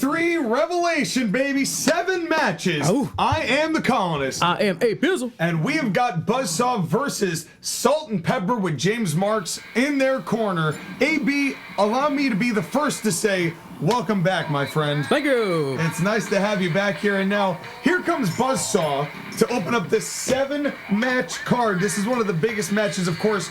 3 Revelation, baby. 7 matches. Oh. I am the Colonist. I am Abizzle. And we have got BuzzSaw versus Salt and Pepper with James Marx in their corner. AB, allow me to be the first to say, welcome back, my friend. Thank you. It's nice to have you back here. And now, here comes BuzzSaw to open up this 7-match card. This is one of the biggest matches, of course.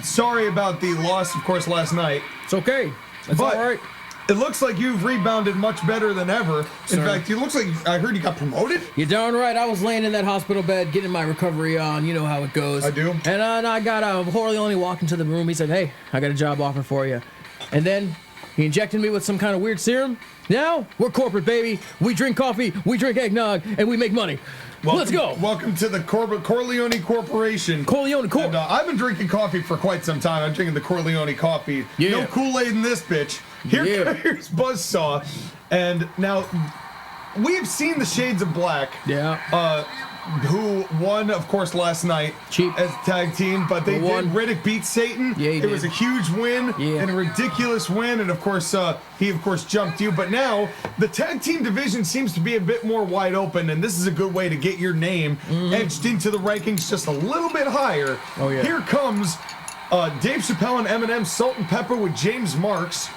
Sorry about the loss, of course, last night. It's okay. That's all right. It looks like you've rebounded much better than ever. In fact, it looks like I heard you got promoted. You're darn right. I was laying in that hospital bed getting my recovery on. You know how it goes. I do. And I got Corleone walked into the room. He said, "Hey, I got a job offer for you." And then he injected me with some kind of weird serum. Now we're corporate, baby. We drink coffee, we drink eggnog, and we make money. Let's go. Welcome to the Corleone Corporation. Corleone Corp. And, I've been drinking coffee for quite some time. I'm drinking the Corleone coffee. Yeah. No Kool-Aid in this bitch. Here's BuzzSaw. And now, we've seen the Shades of Black. Yeah. Who won, of course, last night Cheap. as a tag team, but they did. Riddick beat Satan. Yeah, it was a huge win and a ridiculous win, and of course, he of course jumped you. But now the tag team division seems to be a bit more wide open, and this is a good way to get your name edged into the rankings just a little bit higher. Oh yeah. Here comes Dave Chappelle and Eminem, Salt and Pepper with James Marx.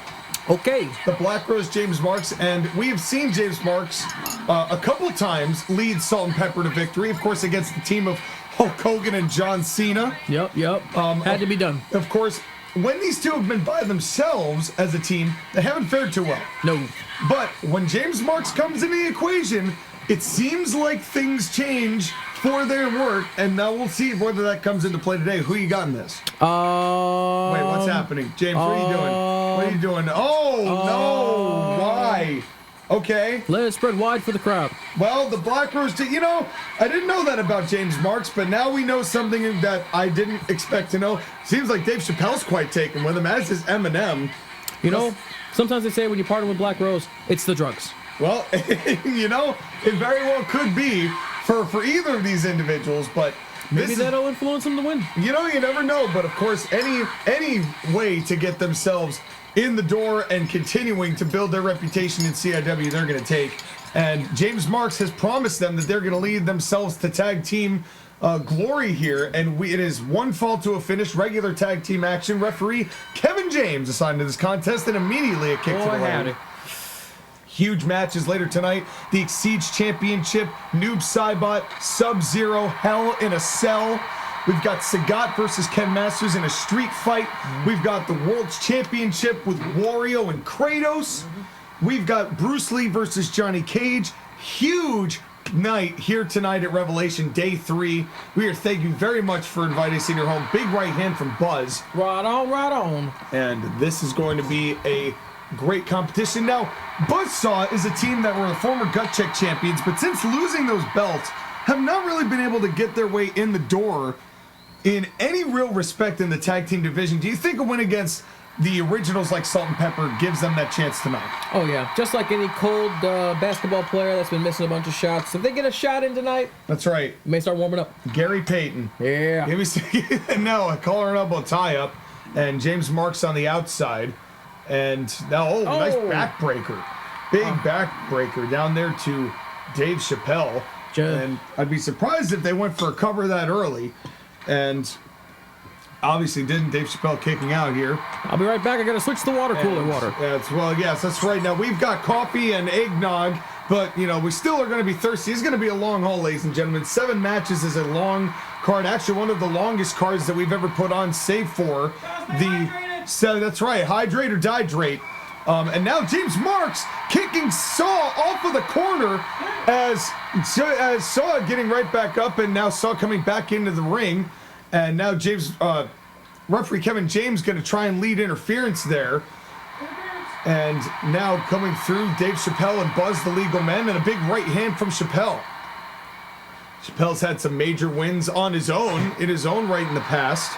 Okay. The Black Rose James Marx, and we have seen James Marx a couple of times lead Salt and Pepper to victory, of course, against the team of Hulk Hogan and John Cena. Yep. Had to be done. Of course, when these two have been by themselves as a team, they haven't fared too well. No. But when James Marx comes into the equation, it seems like things change for their work, and now we'll see whether that comes into play today. Who you got in this? Wait, what's happening? James, what are you doing? What are you doing? Oh, no. Why? Okay. Let it spread wide for the crowd. Well, the Black Rose, I didn't know that about James Marx, but now we know something that I didn't expect to know. Seems like Dave Chappelle's quite taken with him, as is Eminem. You know, sometimes they say when you partner with Black Rose, it's the drugs. Well, it very well could be for either of these individuals, but maybe that'll influence them to win. You never know, but of course, any way to get themselves in the door and continuing to build their reputation in CIW, they're going to take. And James Marx has promised them that they're going to lead themselves to tag team glory here, and it is one fall to a finish. Regular tag team action. Referee Kevin James assigned to this contest, and immediately a kick to the ring. Huge matches later tonight. The Siege Championship, Noob Saibot, Sub-Zero, Hell in a Cell. We've got Sagat versus Ken Masters in a street fight. We've got the World's Championship with Wario and Kratos. We've got Bruce Lee versus Johnny Cage. Huge night here tonight at Revelation, Day 3. We are thank you very much for inviting us in your home. Big right hand from Buzz. Right on, right on. And this is going to be a great competition. Now, BuzzSaw is a team that were the former Gut Check champions, but since losing those belts, have not really been able to get their way in the door in any real respect in the tag team division. Do you think a win against the originals like Salt and Pepper gives them that chance tonight? Oh yeah, just like any cold basketball player that's been missing a bunch of shots. If they get a shot in tonight, that's right. May start warming up. Gary Payton. Yeah. Give me now a collar and elbow tie up, and James Marx on the outside. And now, nice backbreaker. Big backbreaker down there to Dave Chappelle. And I'd be surprised if they went for a cover that early. And obviously didn't. Dave Chappelle kicking out here. I'll be right back. I got to switch the water cooler water. Yes, that's right. Now, we've got coffee and eggnog, but, we still are going to be thirsty. It's going to be a long haul, ladies and gentlemen. 7 matches is a long card. Actually, one of the longest cards that we've ever put on, save for So that's right, hydrate or dihydrate. And now James Marx kicking Saw off of the corner as Saw getting right back up, and now Saw coming back into the ring. And now referee Kevin James going to try and lead interference there. And now coming through, Dave Chappelle and Buzz the Legal Men, and a big right hand from Chappelle. Chappelle's had some major wins on his own, in his own right in the past.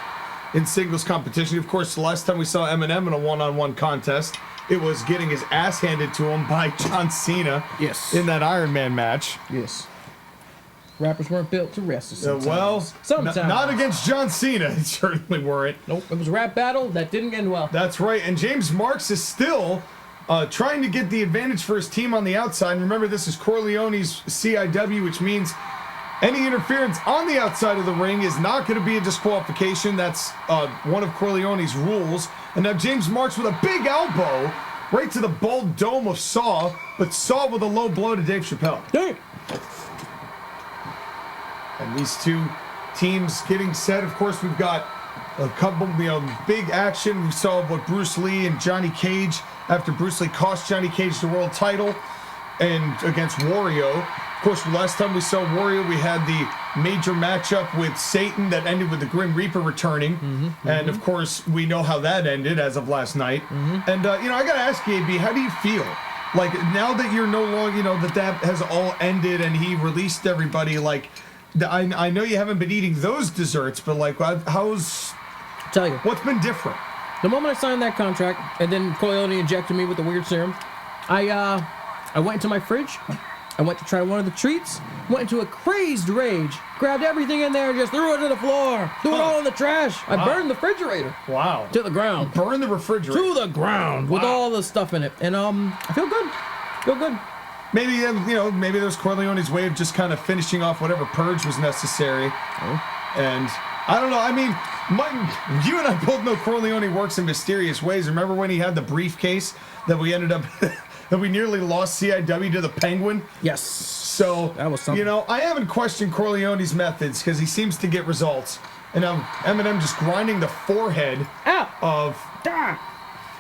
In singles competition. Of course, the last time we saw Eminem in a one-on-one contest, it was getting his ass handed to him by John Cena. Yes. In that Iron Man match. Yes. Rappers weren't built to wrestle sometimes. Sometimes. Not against John Cena. It certainly weren't. Nope. It was a rap battle that didn't end well. That's right. And James Marx is still trying to get the advantage for his team on the outside. Remember, this is Corleone's CIW, which means any interference on the outside of the ring is not going to be a disqualification. That's one of Corleone's rules. And now James Marks with a big elbow right to the bald dome of Saw, but Saw with a low blow to Dave Chappelle. Damn. And these two teams getting set. Of course, we've got a couple, big action. We saw what Bruce Lee and Johnny Cage, after Bruce Lee cost Johnny Cage the world title and against Wario. Of course, last time we saw Wario, we had the major matchup with Satan that ended with the Grim Reaper returning. And of course, we know how that ended as of last night. And, I got to ask you, AB, how do you feel? Like, now that you're no longer, that has all ended and he released everybody, like, I know you haven't been eating those desserts, but, like, Tell you. what's been different? The moment I signed that contract, and then Corleone injected me with the weird serum, I went into my fridge. I went to try one of the treats, went into a crazed rage, grabbed everything in there and just threw it to the floor, threw it all in the trash. I burned the refrigerator. Wow. To the ground. Burn the refrigerator. To the ground with all the stuff in it. And I feel good. Feel good. Maybe, maybe there's Corleone's way of just kind of finishing off whatever purge was necessary. And I don't know. I mean, you and I both know Corleone works in mysterious ways. Remember when he had the briefcase that we ended up... that we nearly lost CIW to the Penguin? Yes. So, that was something. I haven't questioned Corleone's methods because he seems to get results. And now Eminem just grinding the forehead of...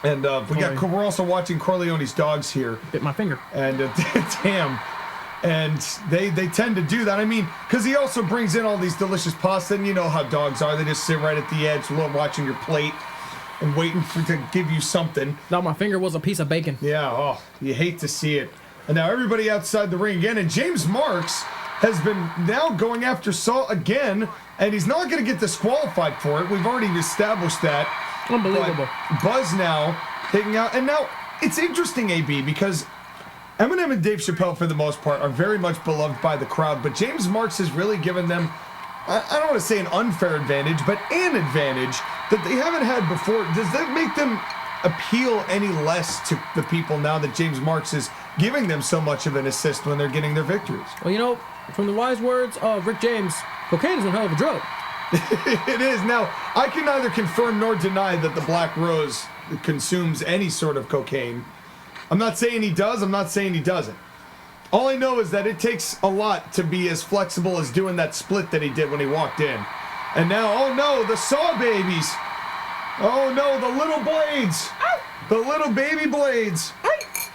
And we're also watching Corleone's dogs here. Bit my finger. And damn. And they tend to do that. I mean, because he also brings in all these delicious pasta, and you know how dogs are. They just sit right at the edge, watching your plate and waiting to give you something. Now my finger was a piece of bacon. Yeah, you hate to see it. And now everybody outside the ring again, and James Marks has been now going after Saw again, and he's not going to get disqualified for it. We've already established that. Unbelievable. But Buzz now taking out, and now it's interesting, AB, because Eminem and Dave Chappelle, for the most part, are very much beloved by the crowd, but James Marks has really given them, I don't want to say an unfair advantage, but an advantage that they haven't had before. Does that make them appeal any less to the people now that James Marks is giving them so much of an assist when they're getting their victories? Well, from the wise words of Rick James, cocaine is one hell of a drug. It is. Now, I can neither confirm nor deny that the Black Rose consumes any sort of cocaine. I'm not saying he does. I'm not saying he doesn't. All I know is that it takes a lot to be as flexible as doing that split that he did when he walked in. And now, oh no, the Saw babies. Oh no, the little blades. The little baby blades.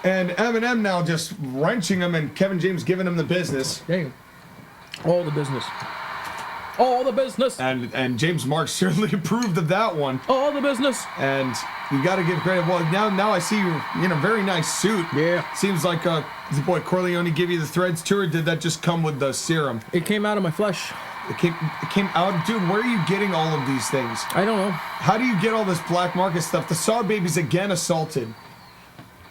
And Eminem now just wrenching him, and Kevin James giving him the business. Dang. All the business. All the business. And James Marks certainly approved of that one. All the business. And you got to give credit. Well, now I see you in a very nice suit. Yeah. Seems like the boy Corleone give you the threads too, or did that just come with the serum? It came out of my flesh. It came out. Dude, where are you getting all of these things? I don't know. How do you get all this black market stuff? The Saw baby's again assaulted.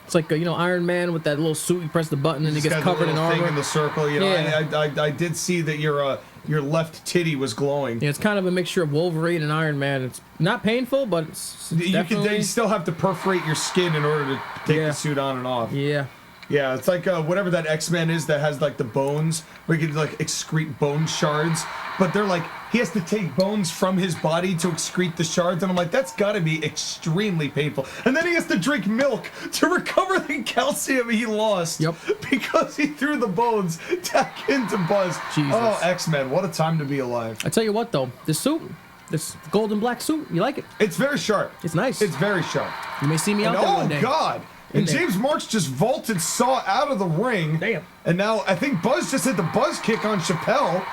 It's like Iron Man with that little suit. You press the button and he gets covered in armor. Thing in the circle. Yeah. I did see that your left titty was glowing. Yeah, it's kind of a mixture of Wolverine and Iron Man. It's not painful, but it's definitely... You still have to perforate your skin in order to take the suit on and off. Yeah. Yeah, it's like whatever that X-Men is that has like the bones, where you can like excrete bone shards, but they're like, he has to take bones from his body to excrete the shards, and I'm like, that's gotta be extremely painful. And then he has to drink milk to recover the calcium he lost. Yep. Because he threw the bones back into Buzz. Jesus. Oh, X-Men, what a time to be alive. I tell you what though, this suit, this golden black suit, you like it? It's very sharp. It's nice. It's very sharp. You may see me out there one day. Oh, God. And James Marks just vaulted Saw out of the ring. Damn. And now I think Buzz just hit the buzz kick on Chappelle.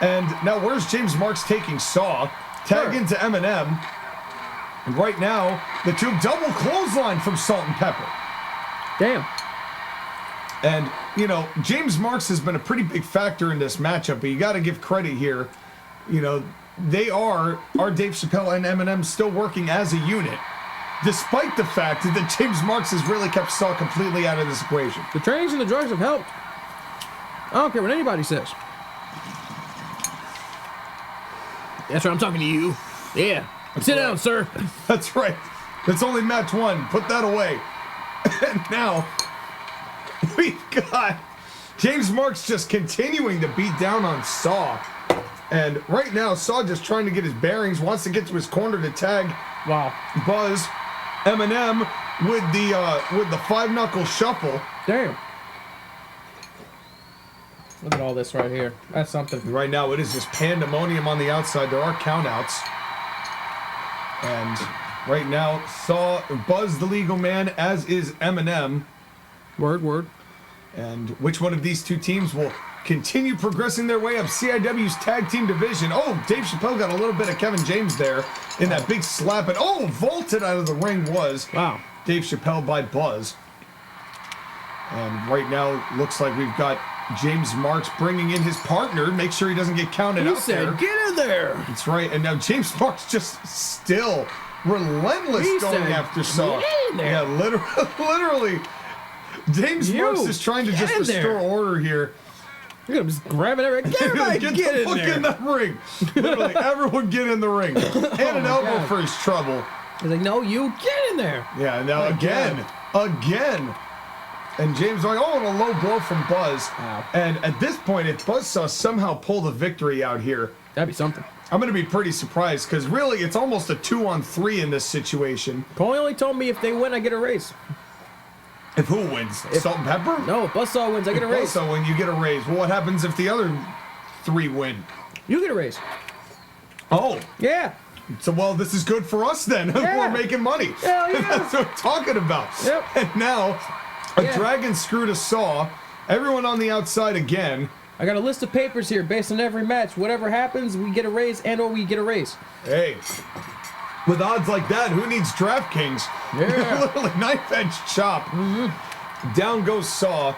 And now where's James Marks taking Saw? Tag into Eminem. And right now, the two double clothesline from Salt and Pepper. Damn. And, James Marks has been a pretty big factor in this matchup, but you got to give credit here. They are Dave Chappelle and Eminem still working as a unit, despite the fact that James Marks has really kept Saw completely out of this equation. The trains and the drugs have helped. I don't care what anybody says. That's right, I'm talking to you. Yeah. Sit down, sir. That's right. That's only match one. Put that away. And now we've got James Marks just continuing to beat down on Saw. And right now, Saw just trying to get his bearings, wants to get to his corner to tag Buzz. Eminem with the five-knuckle shuffle. Damn. Look at all this right here. That's something. Right now, it is just pandemonium on the outside. There are countouts. And right now, Buzz the legal man, as is Eminem. Word. And which one of these two teams will continue progressing their way up CIW's tag team division? Oh, Dave Chappelle got a little bit of Kevin James there in that big slap. And vaulted out of the ring was Dave Chappelle by Buzz. And right now, looks like we've got James Marks bringing in his partner. Make sure he doesn't get counted out there. Get in there. That's right. And now James Marks just still relentless going after Saw. Yeah, literally. James Marks is trying to just restore order here. You're going to just grab it everywhere. Get in there. In that ring. Literally, everyone get in the ring. And an elbow for his trouble. He's like, no, you get in there. Yeah, now again. And James like, and a low blow from Buzz. Wow. And at this point, if BuzzSaw somehow pull the victory out here, that'd be something. I'm going to be pretty surprised, because really, it's almost a 2-on-3 in this situation. Colonial only told me if they win, I get a raise. If who wins? Salt and Pepper? No, if BuzzSaw wins, I get a raise. BuzzSaw wins, you get a raise. Well, what happens if the other 3 win? You get a raise. Oh. Yeah. So, well, this is good for us then. Yeah. We're making money. Hell yeah. That's what I'm talking about. Yep. And now, a dragon screw to Saw. Everyone on the outside again. I got a list of papers here based on every match. Whatever happens, we get a raise or we get a raise. Hey. With odds like that, who needs DraftKings? Yeah. Literally knife-edge chop. Mm-hmm. Down goes Saw,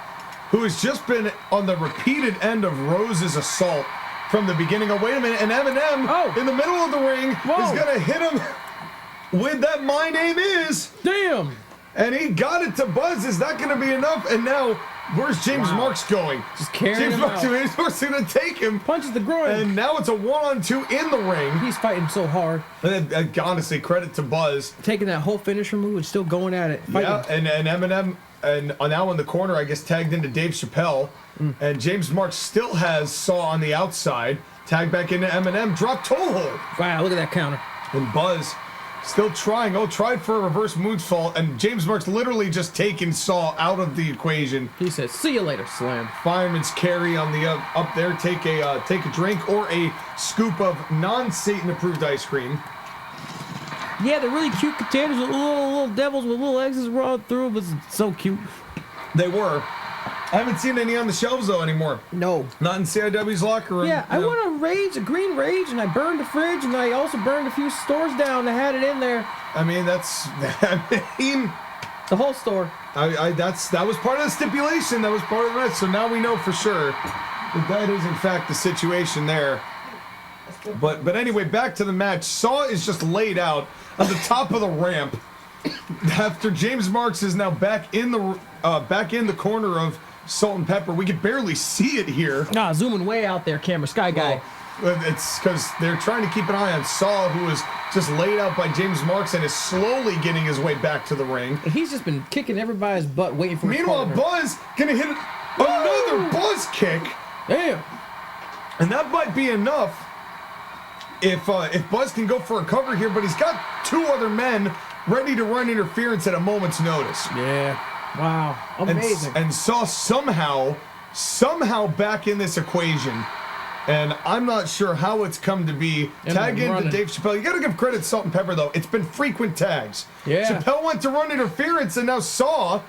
who has just been on the repeated end of Rose's assault from the beginning. Oh, wait a minute. And Eminem, in the middle of the ring, is going to hit him with that My Name Is. Damn. And he got it to Buzz. Is that going to be enough? And now, where's James Marks going? Just carrying him out. James Marks is going to take him. Punches the groin. And now it's a 1-on-2 in the ring. He's fighting so hard. And honestly, credit to Buzz. Taking that whole finisher move and still going at it. Fighting. Yeah, and Eminem, and now in the corner, I guess, tagged into Dave Chappelle. And James Marks still has Saw on the outside. Tagged back into Eminem. Drop toe hold. Wow, look at that counter. And Buzz still trying. Tried for a reverse moonsault, and James Marks literally just taking Saw out of the equation. He says, "See you later, Slam." Fireman's carry on the up there. Take a drink or a scoop of non-Satan approved ice cream. Yeah, they're really cute containers with little devils with little eggs raw through. It was so cute. They were. I haven't seen any on the shelves though anymore. No. Not in CIW's locker room. Yeah, I want a green rage, and I burned the fridge, and I also burned a few stores down that had it in there. I mean, The whole store. That was part of the stipulation. That was part of the match. So now we know for sure that is in fact the situation there. But anyway, back to the match. Saw is just laid out on the top of the ramp after James Marks is now back in the corner of Salt and Pepper. We can barely see it here. Nah, zooming way out there, camera sky guy. Well, it's because they're trying to keep an eye on Saw, who is just laid out by James Marks and is slowly getting his way back to the ring. And he's just been kicking everybody's butt, waiting for. Meanwhile, Buzz gonna hit another Buzz kick. Damn. And that might be enough if Buzz can go for a cover here, but he's got 2 other men ready to run interference at a moment's notice. Yeah. Wow. Amazing. And Saw somehow back in this equation. And I'm not sure how it's come to be. Tag into Dave Chappelle. You got to give credit to Salt and Pepper, though. It's been frequent tags. Yeah. Chappelle went to run interference, and now Saw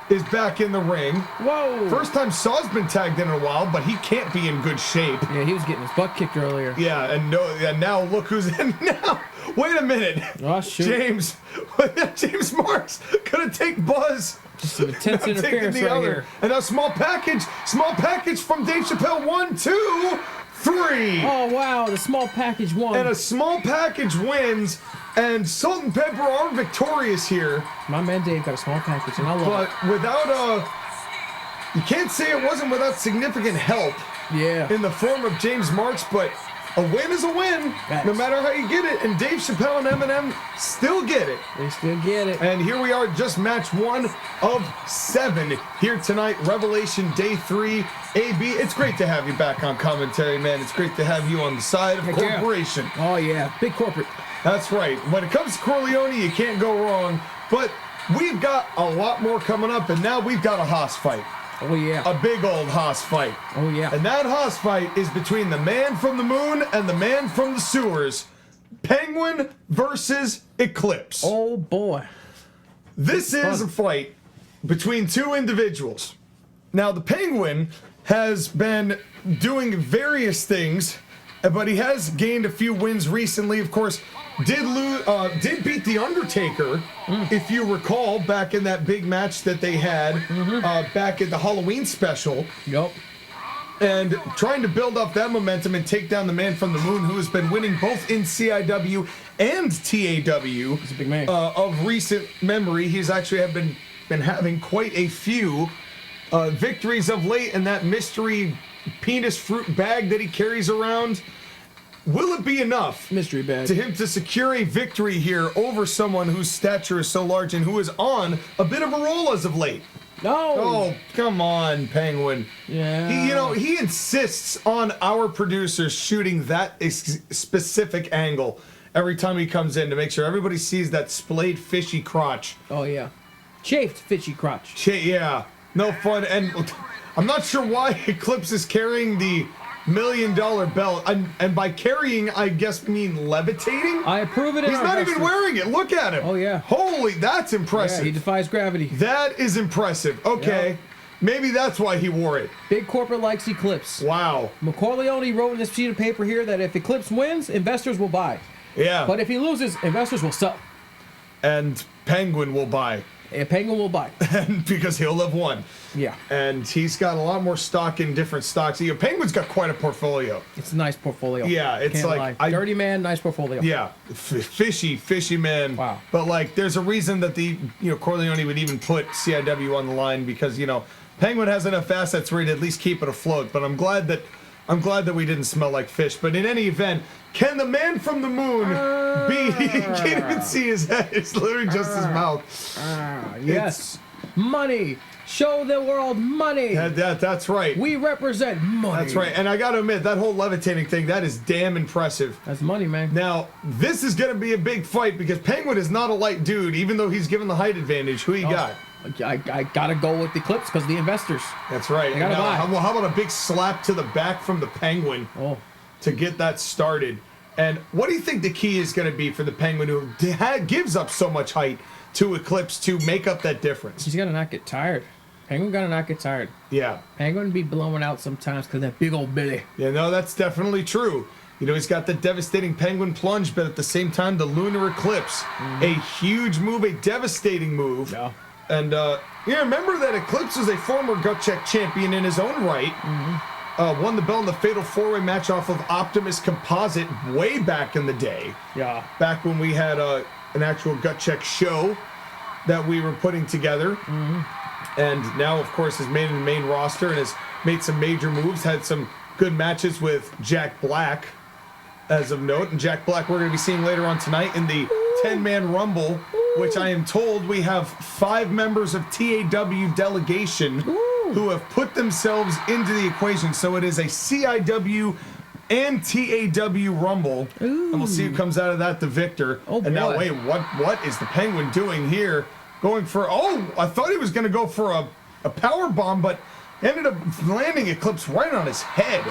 is back in the ring. Whoa. First time Saw's been tagged in a while, but he can't be in good shape. Yeah, he was getting his butt kicked earlier. Yeah, and now look who's in now. Wait a minute. Oh, shoot. James Marks gonna take Buzz. Just some intense interference right here. And now small package from Dave Chappelle. 1, 2, 3. Oh wow, the small package won. And a small package wins, and Salt and Pepper are victorious here. My man Dave got a small package, and I love it. But without you can't say it wasn't without significant help. Yeah. In the form of James Marks, but a win is a win, no matter how you get it. And Dave Chappelle and Eminem still get it. They still get it. And here we are, just match 1 of 7 here tonight. Revelation Day 3. AB, it's great to have you back on commentary, man. It's great to have you on the side of corporation. Yeah. Oh, yeah. Big corporate. That's right. When it comes to Corleone, you can't go wrong. But we've got a lot more coming up, and now we've got a Haas fight. Oh, yeah. A big old Haas fight. Oh, yeah. And that Haas fight is between the man from the moon and the man from the sewers. Penguin versus Eclipse. Oh, boy. This is a fight between two individuals. Now, the Penguin has been doing various things, but he has gained a few wins recently. Of course, did beat The Undertaker, if you recall, back in that big match that they had back in the Halloween special. Yep. And trying to build up that momentum and take down the man from the moon, who has been winning both in CIW and TAW. He's a big man. Of recent memory. He's actually been having quite a few victories of late, and that mystery penis fruit bag that he carries around. Will it be enough mystery bag to him to secure a victory here over someone whose stature is so large and who is on a bit of a roll as of late? No. Oh, come on, Penguin. Yeah. He insists on our producers shooting that specific angle every time he comes in to make sure everybody sees that splayed fishy crotch. Oh, yeah. Chafed fishy crotch. Yeah. No fun. And I'm not sure why Eclipse is carrying the $1 million belt. And by carrying, I guess mean levitating? I approve it. He's not even wearing it. Look at him. Oh, yeah. Holy, that's impressive. Yeah, he defies gravity. That is impressive. Okay. Yep. Maybe that's why he wore it. Big corporate likes Eclipse. Wow. Corleone wrote in this sheet of paper here that if Eclipse wins, investors will buy. Yeah. But if he loses, investors will sell. And Penguin will buy. A Penguin will buy. And because he'll have won. Yeah. And he's got a lot more stock in different stocks. Penguin's got quite a portfolio. It's a nice portfolio. Yeah, it's Can't like lie. Dirty man, nice portfolio. Yeah, fishy man. Wow. But like, there's a reason that Corleone would even put CIW on the line because Penguin has enough assets where he'd at least keep it afloat. But I'm glad that we didn't smell like fish. But in any event, can the man from the moon be? You can't even see his head. It's literally just his mouth. Yes. Money. Show the world money. That's right. We represent money. That's right. And I got to admit, that whole levitating thing, that is damn impressive. That's money, man. Now, this is going to be a big fight because Penguin is not a light dude, even though he's given the height advantage. Who you got? I got to go with Eclipse because the investors. That's right. Gotta buy. How about a big slap to the back from the Penguin to get that started? And what do you think the key is going to be for the Penguin who gives up so much height to Eclipse to make up that difference? He's got to not get tired. Penguin got to not get tired. Yeah. Penguin be blowing out sometimes because that big old belly. Yeah, no, that's definitely true. He's got the devastating Penguin plunge, but at the same time, the Lunar Eclipse. A huge move, a devastating move. Yeah. And, remember that Eclipse is a former gut check champion in his own right. Won the belt in the Fatal 4-Way match off of Optimus Composite way back in the day. Yeah. Back when we had an actual gut check show that we were putting together. And now, of course, has made the main roster and has made some major moves, had some good matches with Jack Black, as of note. And Jack Black we're going to be seeing later on tonight in the 10-man Rumble, which I am told we have 5 members of TAW delegation who have put themselves into the equation. So it is a CIW and TAW Rumble. And we'll see who comes out of that the victor. And now, wait, what is the Penguin doing here? Going for, I thought he was going to go for a power bomb, but ended up landing Eclipse right on his head.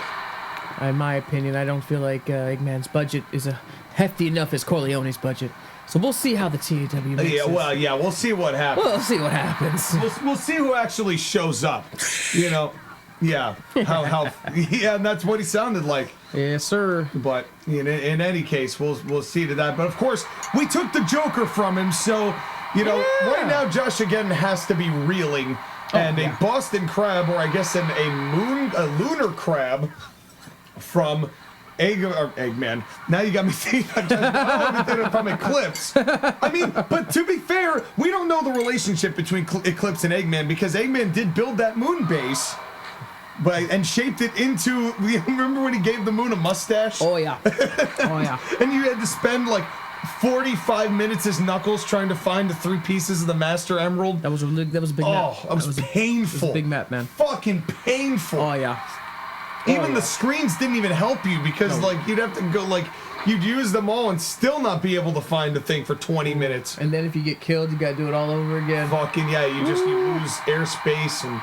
In my opinion, I don't feel like Eggman's budget is a hefty enough as Corleone's budget. So we'll see how the TAW makes Yeah, well, yeah, we'll see what happens. We'll see what happens. We'll see who actually shows up. Yeah. Yeah, and that's what he sounded like. Yes, sir. But in any case, we'll see to that. But of course, we took the Joker from him, so right now Josh again has to be reeling, and a Boston Crab, or I guess a lunar crab from Eggman. Now you got me thinking from Eclipse. I mean, but to be fair, we don't know the relationship between Eclipse and Eggman because Eggman did build that moon base and shaped it into. Remember when he gave the moon a mustache? Oh yeah. Oh yeah. And you had to spend like 45 minutes as Knuckles trying to find the 3 pieces of the Master Emerald. That was a big map. Oh, that was painful. It was a big map, man. Fucking painful. Oh yeah. Even the screens didn't even help you because like you'd have to go like you'd use them all and still not be able to find the thing for 20 minutes. And then if you get killed, you gotta do it all over again. Fucking yeah, you lose airspace and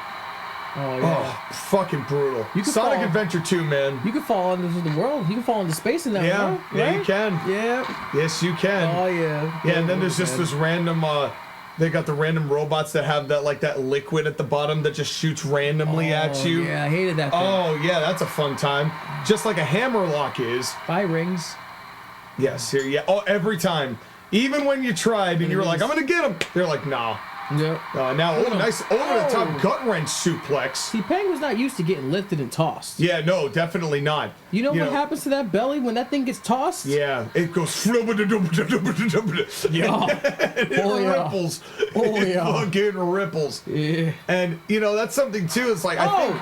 fucking brutal. Sonic Adventure 2, man. You can fall into the world. You can fall into space in that world. Yeah, right? you can. Yeah. Yes, you can. Oh yeah. Yeah, and then there's just this random. They got the random robots that have that liquid at the bottom that just shoots randomly at you. Yeah, I hated that thing. Oh yeah, that's a fun time. Just like a hammerlock is. 5 rings. Yes, here, yeah. Oh, every time. Even when you tried and you were like, I'm gonna get him. They're like, nah. Yep. Nice over the top gut wrench suplex. See, Penguin's not used to getting lifted and tossed. Yeah, no, definitely not. You know what happens to that belly when that thing gets tossed? Yeah, it goes. Yeah. It ripples. It fucking ripples. Yeah. And that's something too. It's like I think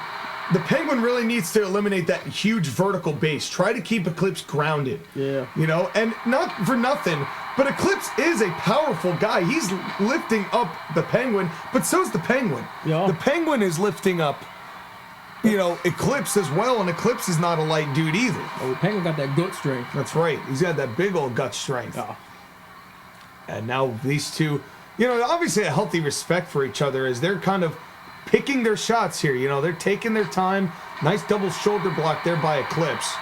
the Penguin really needs to eliminate that huge vertical base. Try to keep Eclipse grounded. Yeah. And not for nothing, but Eclipse is a powerful guy. He's lifting up the Penguin, but so's the Penguin. Yeah. The Penguin is lifting up, Eclipse as well, and Eclipse is not a light dude either. Oh, the Penguin got that gut strength. That's right. He's got that big old gut strength. Oh. And now these two, obviously a healthy respect for each other as they're kind of picking their shots here. They're taking their time. Nice double shoulder block there by Eclipse.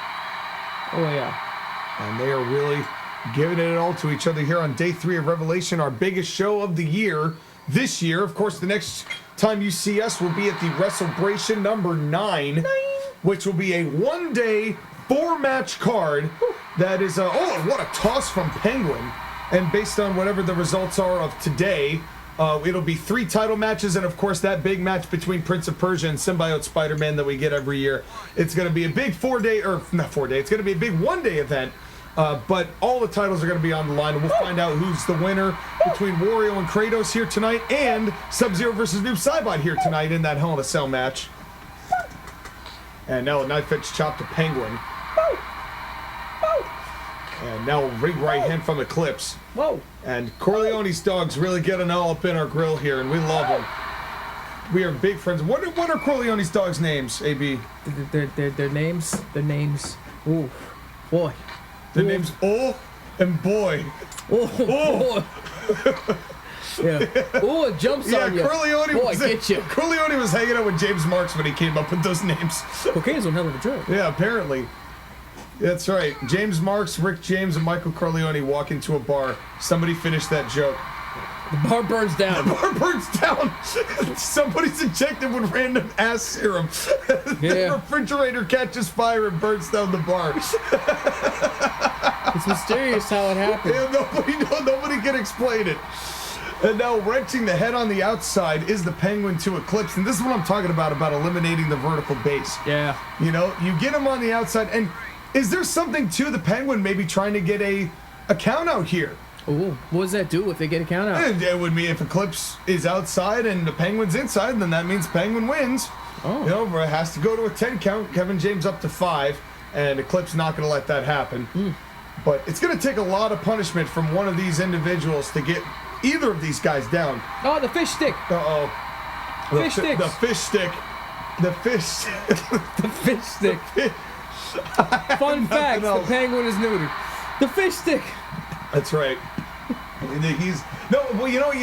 Oh, yeah. And they are really giving it all to each other here on day 3 of Revelation, our biggest show of the year. This year, of course, the next time you see us will be at the Wrestlebration number 9, which will be a 1-day, 4-match card. That is, what a toss from Penguin. And based on whatever the results are of today, it'll be 3 title matches, and of course that big match between Prince of Persia and Symbiote Spider-Man that we get every year. It's going to be a big 4-day, or not 4-day, it's going to be a big 1-day event, but all the titles are going to be on the line, and we'll find out who's the winner between Wario and Kratos here tonight, and Sub-Zero versus Noob Saibot here tonight in that Hell in a Cell match. And now a knife edge chop to Penguin. And now big right hand from Eclipse. Whoa. And Corleone's dogs really getting all up in our grill here, and we love them. We are big friends. What are Corleone's dogs' names, AB? Their names? Their names. Ooh. Boy. Their names, and Boy. Oh. Yeah. Oh, it jumps on you. Corleone was hanging out with James Marx when he came up with those names. Cocaine's one hell of a drug. Yeah, apparently. That's right. James Marx, Rick James, and Michael Corleone walk into a bar. Somebody finished that joke. The bar burns down. The bar burns down. Somebody's injected with random ass serum. Yeah. The refrigerator catches fire and burns down the bar. It's mysterious how it happened. Yeah, nobody can explain it. And now wrenching the head on the outside is the Penguin to Eclipse. And this is what I'm talking about eliminating the vertical base. Yeah. You get him on the outside. And is there something to the Penguin maybe trying to get a count out here? Ooh, what does that do if they get a count out? It would mean if Eclipse is outside and the Penguin's inside, then that means Penguin wins. Oh. It has to go to a 10 count. Kevin James up to 5, and Eclipse not going to let that happen. But it's going to take a lot of punishment from one of these individuals to get either of these guys down. Oh, the fish stick. Uh-oh. The fish stick. The fish stick. The fish. The fish stick. Fun fact, the Penguin is neutered. The fish stick. That's right. You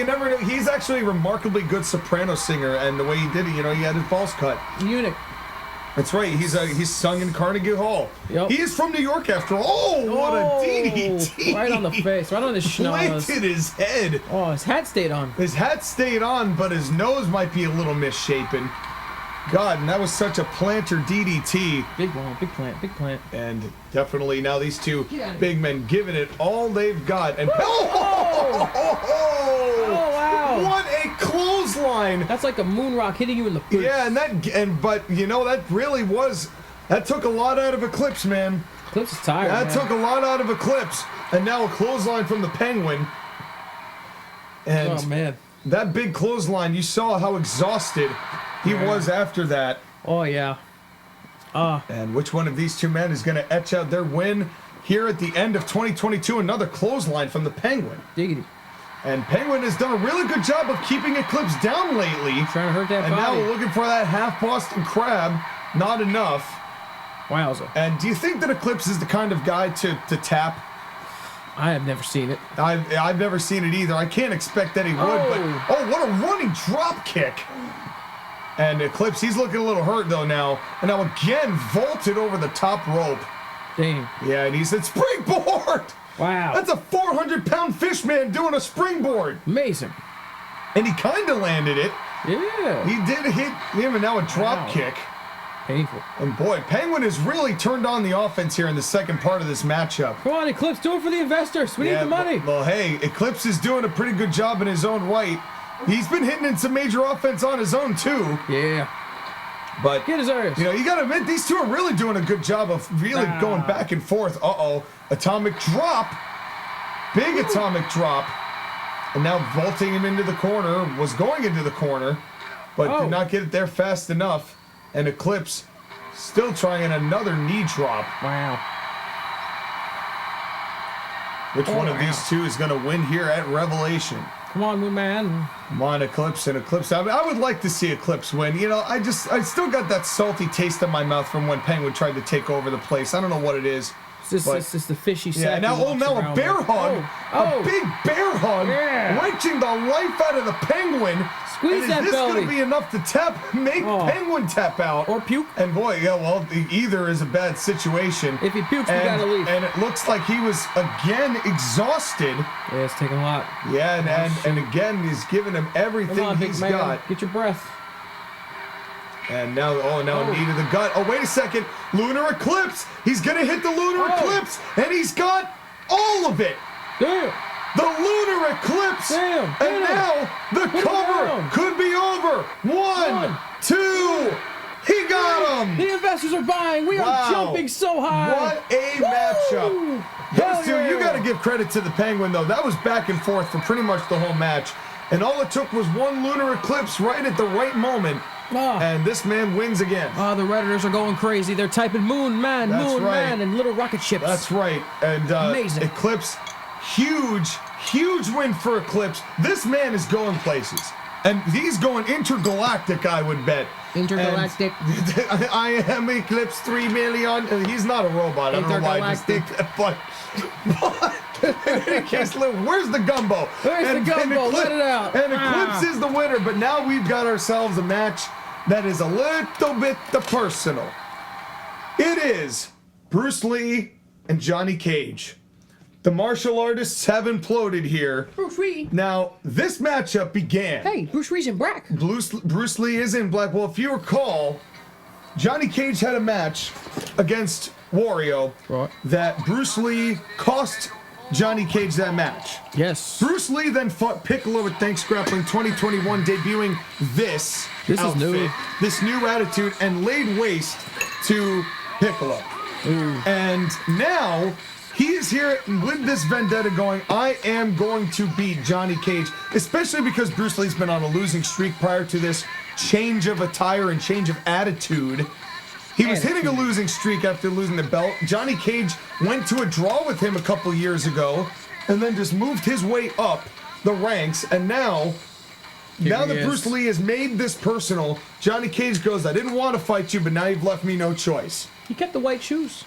never know. He's actually a remarkably good soprano singer, and the way he did it, he had his balls cut. Eunuch. That's right. He's sung in Carnegie Hall. Yep. He is from New York after all. Oh, what a DDT! Right on the face, right on his schnoz. Planted his head. Oh, his hat stayed on. His hat stayed on, but his nose might be a little misshapen. God, and that was such a planter DDT. Big one, big plant. And definitely now these two big men giving it all they've got. And oh, wow! What a clothesline! That's like a moon rock hitting you in the face. Yeah, but that really was. That took a lot out of Eclipse, man. Eclipse is tired. That took a lot out of Eclipse, and now a clothesline from the Penguin. And oh man, that big clothesline! You saw how exhausted he was after that. Oh, yeah. And which one of these two men is going to etch out their win here at the end of 2022? Another clothesline from the Penguin. Diggity. And Penguin has done a really good job of keeping Eclipse down lately. Trying to hurt that and body. now we're looking for that half Boston Crab. Not enough. Wowza. And do you think that Eclipse is the kind of guy to tap? I have never seen it. I've never seen it either. I can't expect that he would. Oh. But what a running drop kick. And Eclipse, he's looking a little hurt though now. And now again vaulted over the top rope. Dang. Yeah, and he said springboard. Wow. That's a 400-pound fish man doing a springboard. Amazing. And he kind of landed it. Yeah. He did hit him, and now a drop kick. Painful. And boy, Penguin has really turned on the offense here in the second part of this matchup. Come on, Eclipse, do it for the investors. We need the money. Well, hey, Eclipse is doing a pretty good job in his own right. He's been hitting in some major offense on his own, too. Yeah. But, Get his ass. you know, you got to admit, these two are really doing a good job of really going back and forth. Uh-oh. Atomic drop. Big atomic drop. And now vaulting him into the corner. Was going into the corner, but did not get it there fast enough. And Eclipse still trying another knee drop. Wow. Which one of these two is going to win here at Revelation? Come on, Moon Man. Come on, Eclipse and Eclipse. I would like to see Eclipse win. You know, I still got that salty taste in my mouth from when Penguin tried to take over the place. I don't know what it is. It's just the fishy sack. Yeah, now a bear hug. A big bear hug. Yeah. Wrenching the life out of the Penguin. Squeeze and that is this belly. going to be enough to make Penguin tap out? Or puke. And boy, yeah, well, either is a bad situation. If he pukes, we gotta leave. And it looks like he was, again, exhausted. Yeah, it's taking a lot. Yeah, and again, he's giving him everything Come on, big he's man. got. Get your breath. And now, knee to the gut. Oh, wait a second. Lunar Eclipse. He's going to hit the Lunar Eclipse. And he's got all of it. Damn. The Lunar Eclipse. Damn. And now the cover could be over. One, two. He got him. The investors are buying. We are jumping so high. What a matchup. Those two, you got to give credit to the Penguin, though. That was back and forth for pretty much the whole match. And all it took was one Lunar Eclipse right at the right moment. And this man wins again. The Redditors are going crazy. They're typing Moon Man, Man, and little rocket ships. That's right. And Amazing. Eclipse, huge win for Eclipse. This man is going places. And he's going intergalactic, I would bet. Intergalactic. And I am Eclipse 3 million. He's not a robot. I don't know why I just think that, but in any case, where's the gumbo? Where's the gumbo? Let it out. And Eclipse is the winner, but now we've got ourselves a match that is a little bit personal. It is Bruce Lee and Johnny Cage. The martial artists have imploded here. Bruce Lee. Now, this matchup began. Hey, Bruce Lee's in black. Bruce Lee is in black. Well, if you recall, Johnny Cage had a match against Wario that Bruce Lee cost Johnny Cage that match. Yes. Bruce Lee then fought Piccolo at Thanks Grappling 2021, debuting this outfit, is new. this new attitude, and laid waste to Piccolo. Ooh. And now he is here with this vendetta going, I am going to beat Johnny Cage, especially because Bruce Lee's been on a losing streak prior to this change of attire and change of attitude. He was hitting a losing streak after losing the belt. Johnny Cage went to a draw with him a couple years ago and then just moved his way up the ranks. And now that Bruce Lee has made this personal, Johnny Cage goes, I didn't want to fight you, but now you've left me no choice. He kept the white shoes.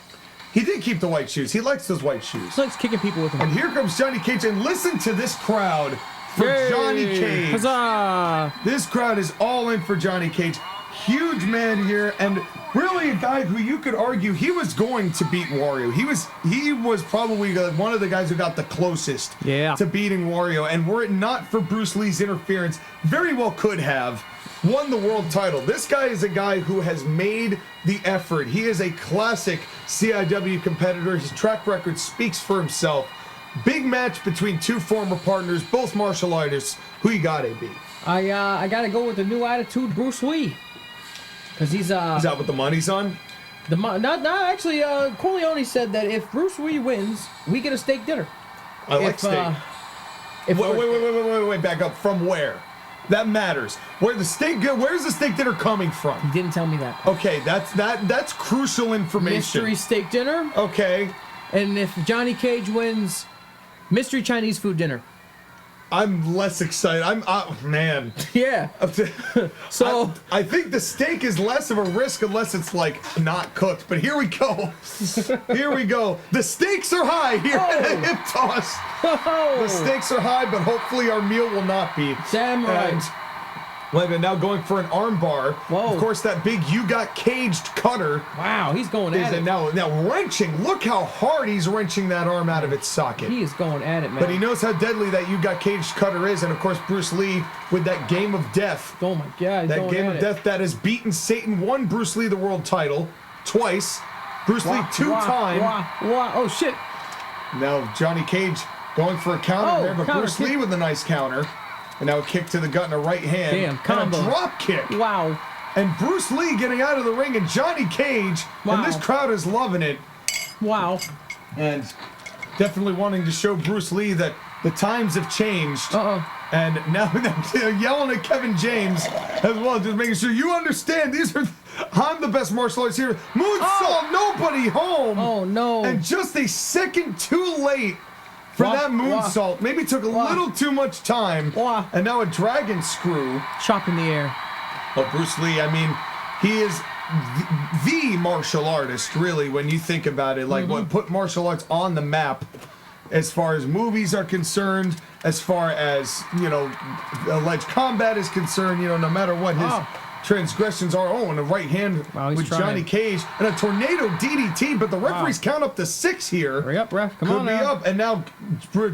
He did keep the white shoes. He likes those white shoes. He likes kicking people with them. And here comes Johnny Cage, and listen to this crowd for Johnny Cage. Huzzah! This crowd is all in for Johnny Cage. Huge man here, and really a guy who you could argue he was going to beat Wario. He was probably one of the guys who got the closest to beating Wario, and were it not for Bruce Lee's interference, very well could have won the world title. This guy is a guy who has made the effort. He is a classic CIW competitor. His track record speaks for himself. Big match between two former partners, both martial artists. Who you got, AB? I gotta go with the new attitude, Bruce Lee. Because he's Is that what the money's on? Actually, Corleone said that if Bruce Lee wins, we get a steak dinner. I like steak. Wait, back up. From where? That matters. Where's the steak dinner coming from? He didn't tell me that. Okay, that's crucial information. Mystery steak dinner. Okay. And if Johnny Cage wins, mystery Chinese food dinner. I'm less excited. Man. Yeah. So I think the steak is less of a risk unless it's like not cooked. But here we go. Here we go. The stakes are high here at Hip Toss. The stakes are high, but hopefully our meal will not be. Damn right. And now going for an arm bar. Whoa. Of course, that big "you got caged" cutter. Wow, he's going at it. Now wrenching. Look how hard he's wrenching that arm out of its socket. He is going at it, man. But he knows how deadly that "you got caged" cutter is, and of course Bruce Lee with that game of death. Oh my God! That game of death that has beaten Satan, won Bruce Lee the world title twice. Bruce Lee two-time. Oh shit! Now Johnny Cage going for a counter there, but Bruce kick. Lee with a nice counter. And now a kick to the gut and a right hand. Damn, combo. And a drop kick. Wow. And Bruce Lee getting out of the ring and Johnny Cage. Wow. And this crowd is loving it. Wow. And definitely wanting to show Bruce Lee that the times have changed. And now they're yelling at Kevin James as well, just making sure you understand I'm the best martial artist here. Moonsault, nobody home. Oh no. And just a second too late for that moonsault. Maybe took a little too much time. And now a dragon screw. Chop in the air. Well, Bruce Lee, I mean, he is the martial artist, really, when you think about it. Like, what put martial arts on the map as far as movies are concerned, as far as, alleged combat is concerned, no matter what his transgressions are. And a right hand with Johnny Cage. And a tornado DDT, but the referees count up to 6 here. Hurry up, ref. Come Could on be now. up. And now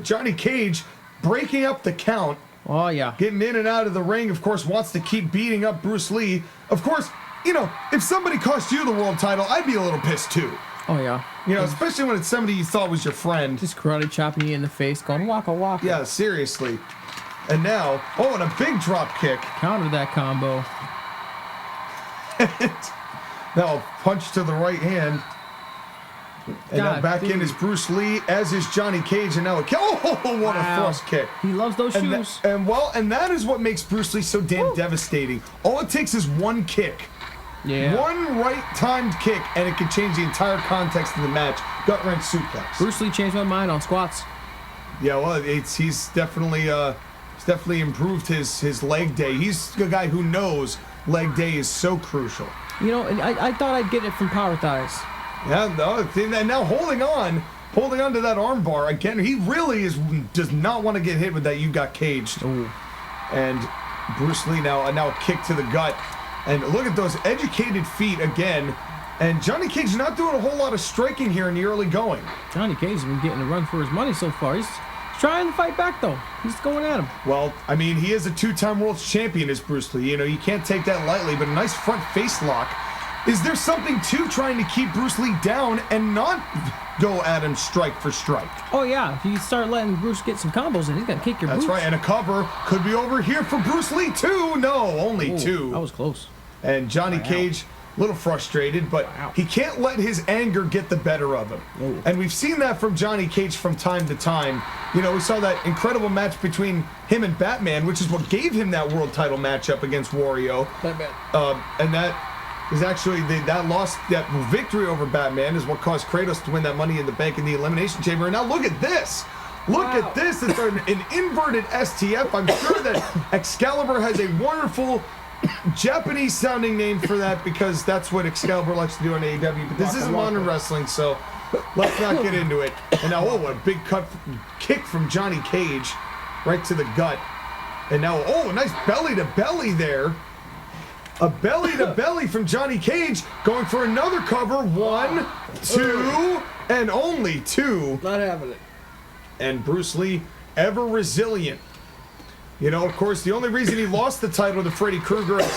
Johnny Cage breaking up the count. Oh, yeah. Getting in and out of the ring, of course, wants to keep beating up Bruce Lee. Of course, if somebody cost you the world title, I'd be a little pissed too. Oh, yeah. Especially when it's somebody you thought was your friend. Just karate chopping you in the face, going waka waka. Yeah, seriously. And now, and a big drop kick. Counter that combo. Now a punch to the right hand. And now back in is Bruce Lee, as is Johnny Cage, and now a kick. Oh, what a thrust kick. He loves those shoes. And that is what makes Bruce Lee so damn devastating. All it takes is one kick. Yeah. One right-timed kick, and it can change the entire context of the match. Gut-wrench suplex. Bruce Lee changed my mind on squats. Yeah, well, he's definitely improved his leg day. He's a guy who knows leg day is so crucial. And I thought I'd get it from power thighs. Yeah, no, and now holding on to that arm bar again. He really does not want to get hit with that "you got caged." Ooh. And Bruce Lee now a kick to the gut, and look at those educated feet again. And Johnny Cage not doing a whole lot of striking here in the early going. Johnny Cage has been getting a run for his money so far. He's trying to fight back though. He's going at him. Well, I mean, he is a 2-time world champion, as Bruce Lee. You can't take that lightly. But a nice front face lock. Is there something to trying to keep Bruce Lee down and not go at him strike for strike? Oh, yeah. If you start letting Bruce get some combos in, he's going to kick your boots. That's right. And a cover could be over here for Bruce Lee, too. No, only 2. That was close. And Johnny Cage, a little frustrated, but he can't let his anger get the better of him. Ooh. And we've seen that from Johnny Cage from time to time. We saw that incredible match between him and Batman, which is what gave him that world title matchup against Wario. And that is actually that victory over Batman is what caused Kratos to win that Money in the Bank in the Elimination Chamber. And now look at this. Look at this. It's an inverted STF. I'm sure that Excalibur has a wonderful Japanese sounding name for that because that's what Excalibur likes to do on AEW. But this isn't modern wrestling, so let's not get into it. And now, what a big kick from Johnny Cage right to the gut. And now, a nice belly to belly there. A belly to belly from Johnny Cage, going for another cover. 1, 2, and only 2. Not having it. And Bruce Lee, ever resilient. Of course, the only reason he lost the title to Freddy Krueger at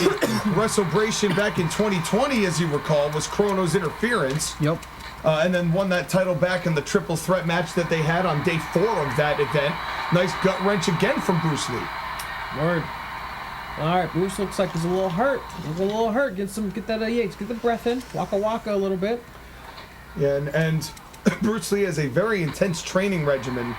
WrestleBration back in 2020, as you recall, was Chrono's interference. Yep. And then won that title back in the triple threat match that they had on day 4 of that event. Nice gut wrench again from Bruce Lee. Word. All right, Bruce looks like he's a little hurt. Get that Yates. Get the breath in. Waka waka a little bit. Yeah, and Bruce Lee has a very intense training regimen.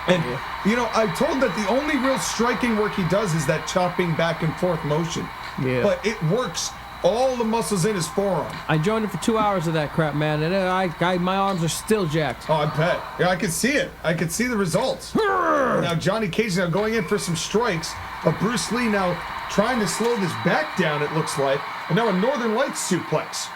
And, you know, I told that the only real striking work he does is that chopping back and forth motion. Yeah. But it works all the muscles in his forearm. I joined it for 2 hours of that crap, man, and my arms are still jacked. Oh, I bet. Yeah, I could see it. I could see the results. Now, Johnny Cage now going in for some strikes, but Bruce Lee now trying to slow this back down, it looks like. And now a Northern Lights suplex.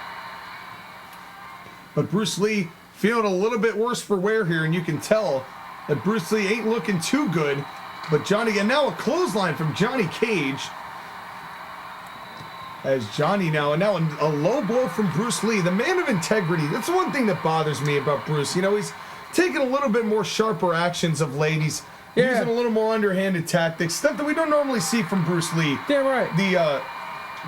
But Bruce Lee feeling a little bit worse for wear here, and you can tell that Bruce Lee ain't looking too good. But Johnny, and now a clothesline from Johnny Cage. As Johnny now, and now a low blow from Bruce Lee, the man of integrity. That's the one thing that bothers me about Bruce. You know, he's taking a little bit more sharper actions of late. He's using a little more underhanded tactics, stuff that we don't normally see from Bruce Lee. Damn right. The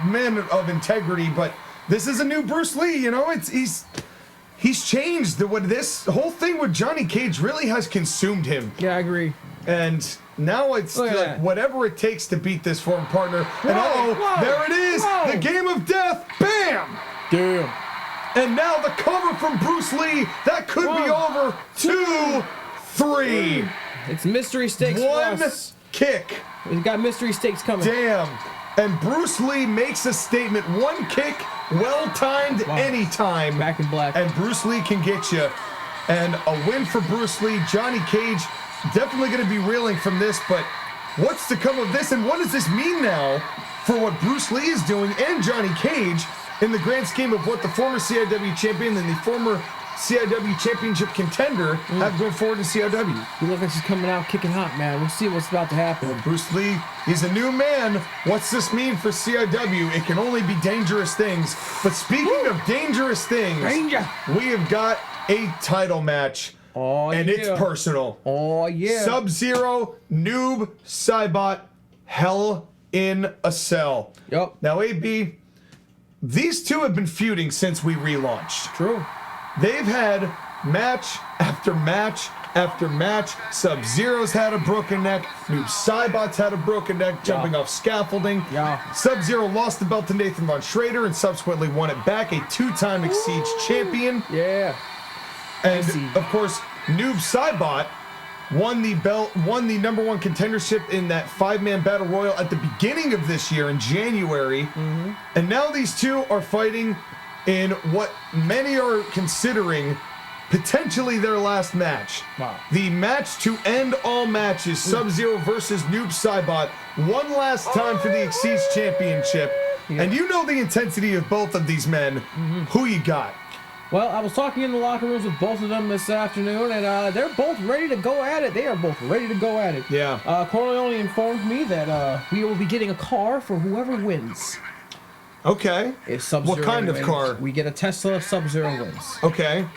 man of integrity, but this is a new Bruce Lee. You know, he's changed. What this whole thing with Johnny Cage really has consumed him. Yeah, I agree. And now it's like whatever it takes to beat this former partner. And there it is, the game of death. Bam! Damn. And now the cover from Bruce Lee. That could be over. 2, 3. It's mystery stakes for One us. kick. We've got mystery stakes coming. Damn. And Bruce Lee makes a statement. One kick, well-timed, anytime. Back in black. And Bruce Lee can get you. And a win for Bruce Lee. Johnny Cage definitely going to be reeling from this, but what's to come of this, and what does this mean now for what Bruce Lee is doing and Johnny Cage in the grand scheme of what the former CIW champion and the former CIW championship contender have going forward in CIW? He looks like he's coming out kicking hot, man. We'll see what's about to happen. Well, Bruce Lee, he's a new man. What's this mean for CIW? It can only be dangerous things. But speaking of dangerous things, we have got a title match. Oh, and it's personal. Oh, yeah. Sub-Zero, Noob, Saibot, Hell in a Cell. Yep. Now, AB, these two have been feuding since we relaunched. True. They've had match after match after match. Sub-Zero's had a broken neck. Noob Saibot's had a broken neck, jumping off scaffolding. Yeah. Sub-Zero lost the belt to Nathan Von Schrader and subsequently won it back, a 2-time Exceed champion. Yeah. And, of course, Noob Saibot won the belt, won the #1 contendership in that 5-man battle royal at the beginning of this year in January. And now these two are fighting in what many are considering potentially their last match. Wow. The match to end all matches, Sub-Zero versus Noob Saibot, one last time for the Exceed championship. And you know the intensity of both of these men. Who you got? Well, I was talking in the locker rooms with both of them this afternoon, and they're both ready to go at it. They are both ready to go at it. Yeah. Colonial informed me that we will be getting a car for whoever wins. Okay. If Sub-Zero What kind of wins, car? We get a Tesla if Sub-Zero wins. Okay.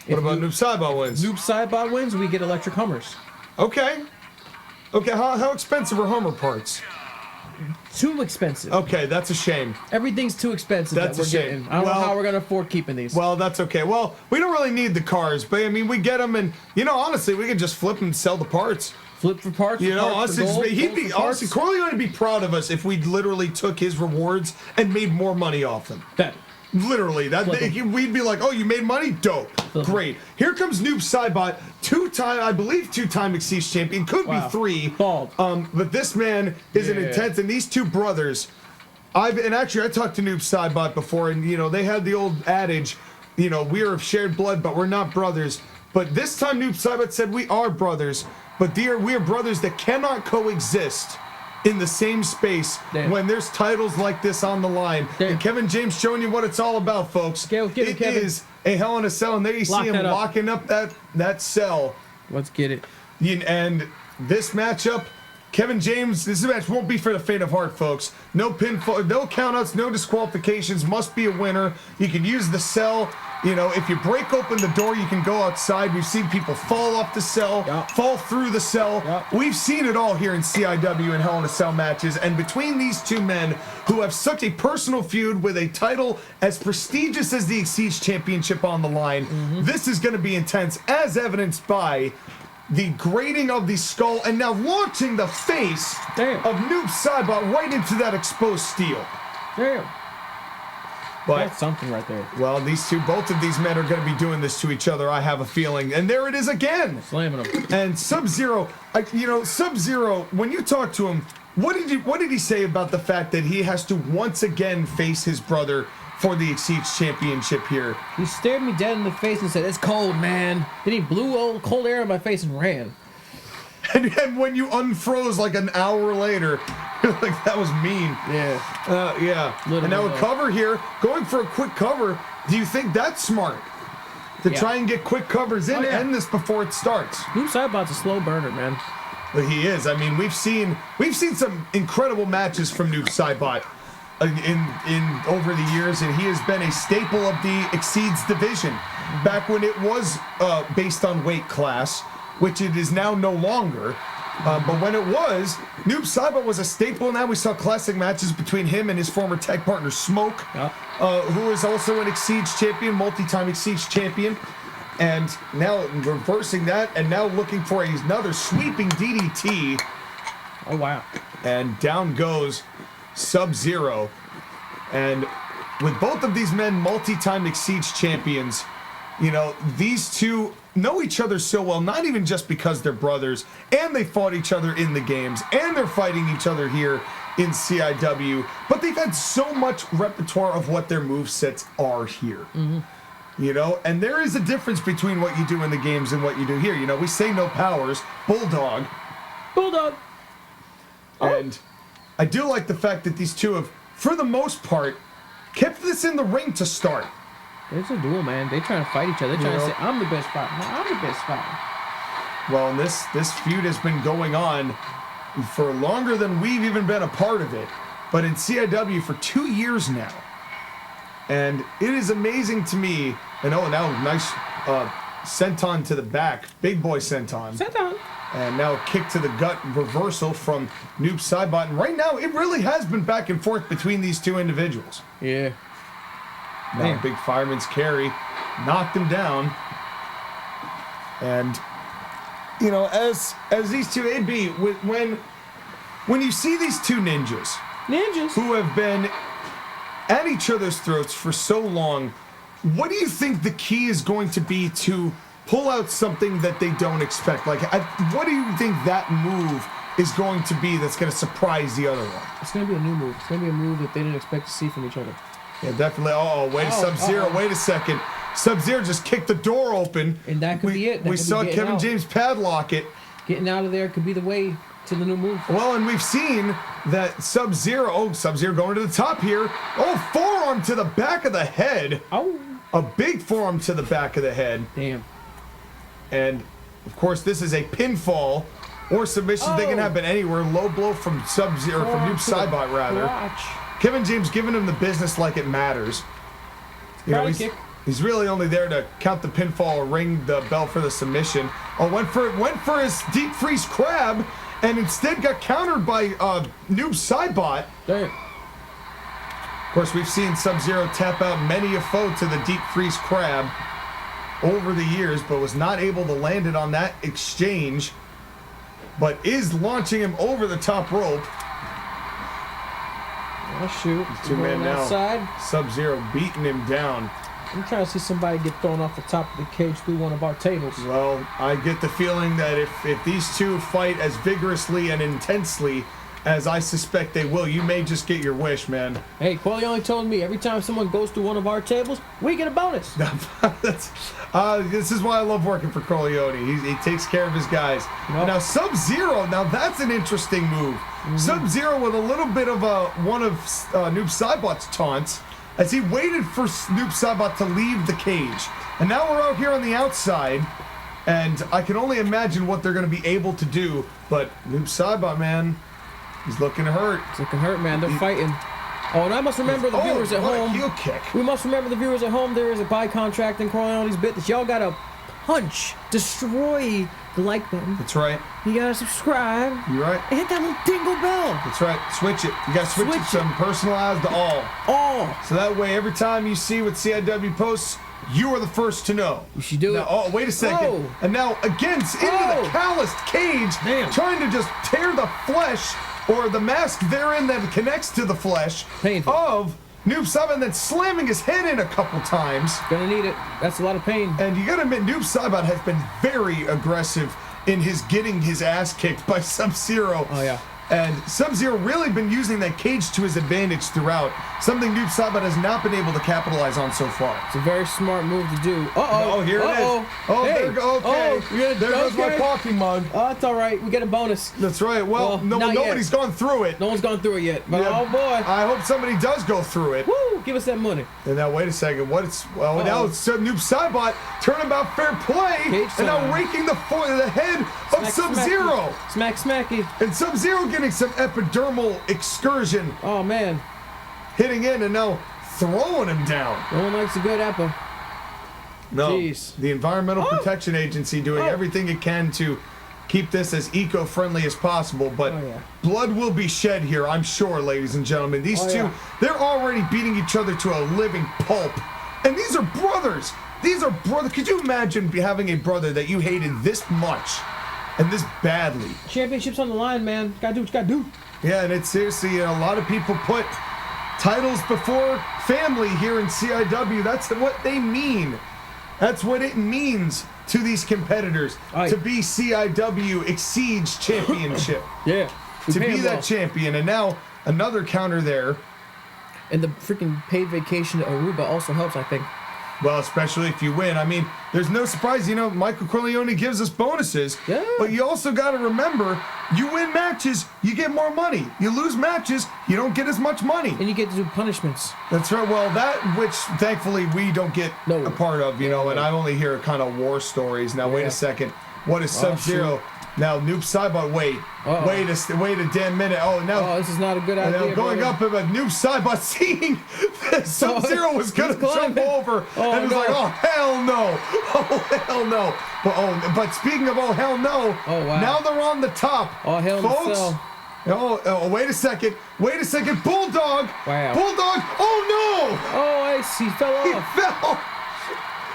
What about Noob Saibot wins? Noob Saibot wins, we get electric Hummers. Okay. Okay, how expensive are Hummer parts? Too expensive. Okay, that's a shame. Everything's too expensive. That's that we're a shame. getting. I don't know how we're gonna afford keeping these. Well, that's okay. Well, we don't really need the cars, but I mean, we get them, and you know, honestly, we could just flip them and sell the parts. Flip for parts. You know, parts honestly, gold, he'd be honestly, Corley would be proud of us if we literally took his rewards and made more money off them. That. Literally, we'd be like, oh, you made money? Dope. Great. Here comes Noob Saibot, two-time Exceed champion, could be 3. Bald. But this man is an intense, and these two brothers, I talked to Noob Saibot before, and you know, they had the old adage, you know, we are of shared blood, but we're not brothers. But this time Noob Saibot said we are brothers, but we are brothers that cannot coexist in the same space when there's titles like this on the line. And Kevin James showing you what it's all about, folks. It is a Hell in a Cell, and there you see him locking up that cell. Let's get it. And this matchup, Kevin James, this match won't be for the faint of heart, folks. No pinfall, no countouts, no disqualifications, must be a winner. You can use the cell. You know, if you break open the door, you can go outside. We've seen people fall off the cell, fall through the cell. We've seen it all here in CIW and Hell in a Cell matches. And between these two men who have such a personal feud with a title as prestigious as the Exceed Championship on the line, this is going to be intense, as evidenced by the grating of the skull and now launching the face of Noob Saibot right into that exposed steel. Damn. But That's something right there. well, both of these men are going to be doing this to each other. I have a feeling, and there it is again. Slamming them. And Sub-Zero, Sub-Zero, when you talk to him, what did he say about the fact that he has to once again face his brother for the Eclipse championship here? He stared me dead in the face and said, "It's cold, man." Then he blew old cold air in my face and ran. And when you unfroze like an hour later, you're like, that was mean. Yeah. Yeah. Literally, and now a though. cover here, going for a quick cover. Do you think that's smart? To try and get quick covers in, end this before it starts. Noob Saibot's a slow burner, man. But he is. I mean, we've seen some incredible matches from Noob Saibot in over the years, and he has been a staple of the Exceeds division. Back when it was based on weight class, which it is now no longer. But when it was, Noob Saibot was a staple, and now we saw classic matches between him and his former tag partner Smoke, who is also an Exceeds champion, multi-time Exceeds champion. And now reversing that, and now looking for another sweeping DDT. Oh, wow. And down goes Sub-Zero. And with both of these men multi-time Exceeds champions, these two know each other so well, not even just because they're brothers, and they fought each other in the games, and they're fighting each other here in CIW, but they've had so much repertoire of what their movesets are here. Mm-hmm. And there is a difference between what you do in the games and what you do here. We say no powers, Bulldog. And I do like the fact that these two have, for the most part, kept this in the ring to start. It's a duel, man. They trying to fight each other. They're trying to say, "I'm the best fighter. No, I'm the best fighter." Well, and this feud has been going on for longer than we've even been a part of it, but in CIW for 2 years now. And it is amazing to me. And now nice senton to the back, big boy senton. And now a kick to the gut reversal from Noob Saibot. And right now, it really has been back and forth between these two individuals. Yeah. Now big fireman's carry knocked him down. And as these two AB, when you see these two ninjas who have been at each other's throats for so long, what do you think the key is going to be to pull out something that they don't expect? Like, what do you think that move is going to be that's going to surprise the other one? It's going to be a new move. It's going to be a move that they didn't expect to see from each other. Yeah, definitely. Sub-Zero. Wait a second. Sub-Zero just kicked the door open. And that could be it. We saw Kevin James padlock it. Getting out of there could be the way to the new move. Well, and we've seen that Sub-Zero going to the top here. Oh, forearm to the back of the head. Oh. A big forearm to the back of the head. Damn. And, of course, this is a pinfall or submission. They can happen anywhere. Low blow from Sub-Zero, from Noob Saibot, rather. Kevin James giving him the business like it matters. He's really only there to count the pinfall or ring the bell for the submission. Went for his deep freeze crab, and instead got countered by Noob Saibot. Damn. Of course, we've seen Sub-Zero tap out many a foe to the deep freeze crab over the years, but was not able to land it on that exchange, but is launching him over the top rope. Oh, shoot. Two men now. Outside. Sub-Zero beating him down. I'm trying to see somebody get thrown off the top of the cage through one of our tables. Well, I get the feeling that if these two fight as vigorously and intensely as I suspect they will, you may just get your wish, man. Hey, Colonial told me every time someone goes through one of our tables, we get a bonus. This is why I love working for Colonial. He takes care of his guys. Yep. Now, Sub-Zero, that's an interesting move. Sub-Zero with a little bit of one of Noob Saibot's taunts as he waited for Noob Saibot to leave the cage. And now we're out here on the outside, and I can only imagine what they're going to be able to do. But Noob Saibot, man, he's looking hurt. It's looking hurt, man. They're fighting. Oh, and I must remember the viewers at home. Heel kick. We must remember the viewers at home. There is a buy contract in Colonial's bit that y'all gotta punch, destroy the like button. That's right. You gotta subscribe. You're right. And hit that little dingle bell. That's right. Switch it. You gotta switch it from personalized to all. All. So that way, every time you see what CIW posts, you are the first to know. You should do it. Oh, wait a second. Oh. And now, again, into the calloused cage, trying to just tear the flesh or the mask therein that connects to the flesh Painful. of Noob Saibot and then slamming his head in a couple times. Gonna need it. That's a lot of pain. And you gotta admit, Noob Saibot has been very aggressive in his getting his ass kicked by Sub-Zero. Oh, yeah. And Sub-Zero really been using that cage to his advantage throughout, something Noob Saibot has not been able to capitalize on so far. It's a very smart move to do. Uh-oh. Oh, here it is. Oh, hey. there go. Okay. Oh, there goes my coffee mug. Oh, it's all right. We get a bonus. That's right. Well, nobody's gone through it. No one's gone through it yet. But Yeah. oh, boy. I hope somebody does go through it. Woo! Give us that money. And now, wait a second. Now it's Noob Saibot turnabout fair play, Cage and now time. raking the head of Sub-Zero. Smacky. And Sub-Zero getting some epidermal excursion, Oh, man. hitting in and now throwing him down. No one likes a good apple. No, Jeez. the Environmental Protection Agency doing everything it can to keep this as eco-friendly as possible, but blood will be shed here, I'm sure, ladies and gentlemen. These two, they're already beating each other to a living pulp. And these are brothers. These are brothers. Could you imagine having a brother that you hated this much and this badly? Championship's on the line, man. Gotta do what you gotta do. Yeah, and it's seriously, a lot of people put titles before family here in CIW. That's what they mean. That's what it means to these competitors to be CIW Exceeds Championship. Yeah. To be that champion. And now another counter there. And the freaking paid vacation to Aruba also helps, I think. Well, especially if you win. I mean, there's no surprise, Michael Corleone gives us bonuses. Yeah. But you also got to remember, you win matches, you get more money. You lose matches, you don't get as much money. And you get to do punishments. That's right. Well, that, which thankfully we don't get a part of, and I only hear kind of war stories. Now, wait a second. What is Sub-Zero? Now, Noob Saibot, wait a damn minute. Oh, now. Oh, this is not a good idea. Now going up, but Noob Saibot seeing that Sub-Zero was going to jump over, and was like, oh, hell no. Oh, hell no. But speaking of oh, hell no, now they're on the top. Oh, hell folks. Oh, wait a second. Bulldog. Wow. Bulldog. Oh, no. Oh, he fell off.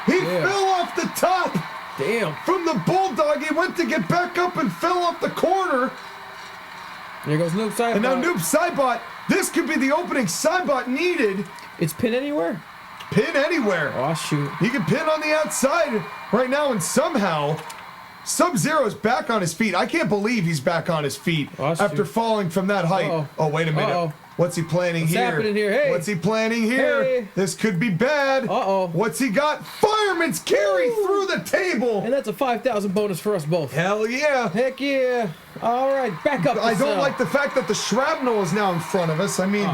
He fell off the top. Damn. From the Bulldog, he went to get back up and fell off the corner. There goes Noob Saibot. And now Noob Saibot, this could be the opening Saibot needed. It's pin anywhere? Pin anywhere. Oh, shoot. He can pin on the outside right now, and somehow Sub-Zero's back on his feet. I can't believe he's back on his feet after falling from that height. Oh, wait a minute. What's he planning here? What's happening here? Hey. What's he planning here? Hey. This could be bad. What's he got? Fireman's carry through the table. And that's a 5,000 bonus for us both. Hell yeah. Heck yeah. All right, back up. I don't like the fact that the shrapnel is now in front of us. I mean,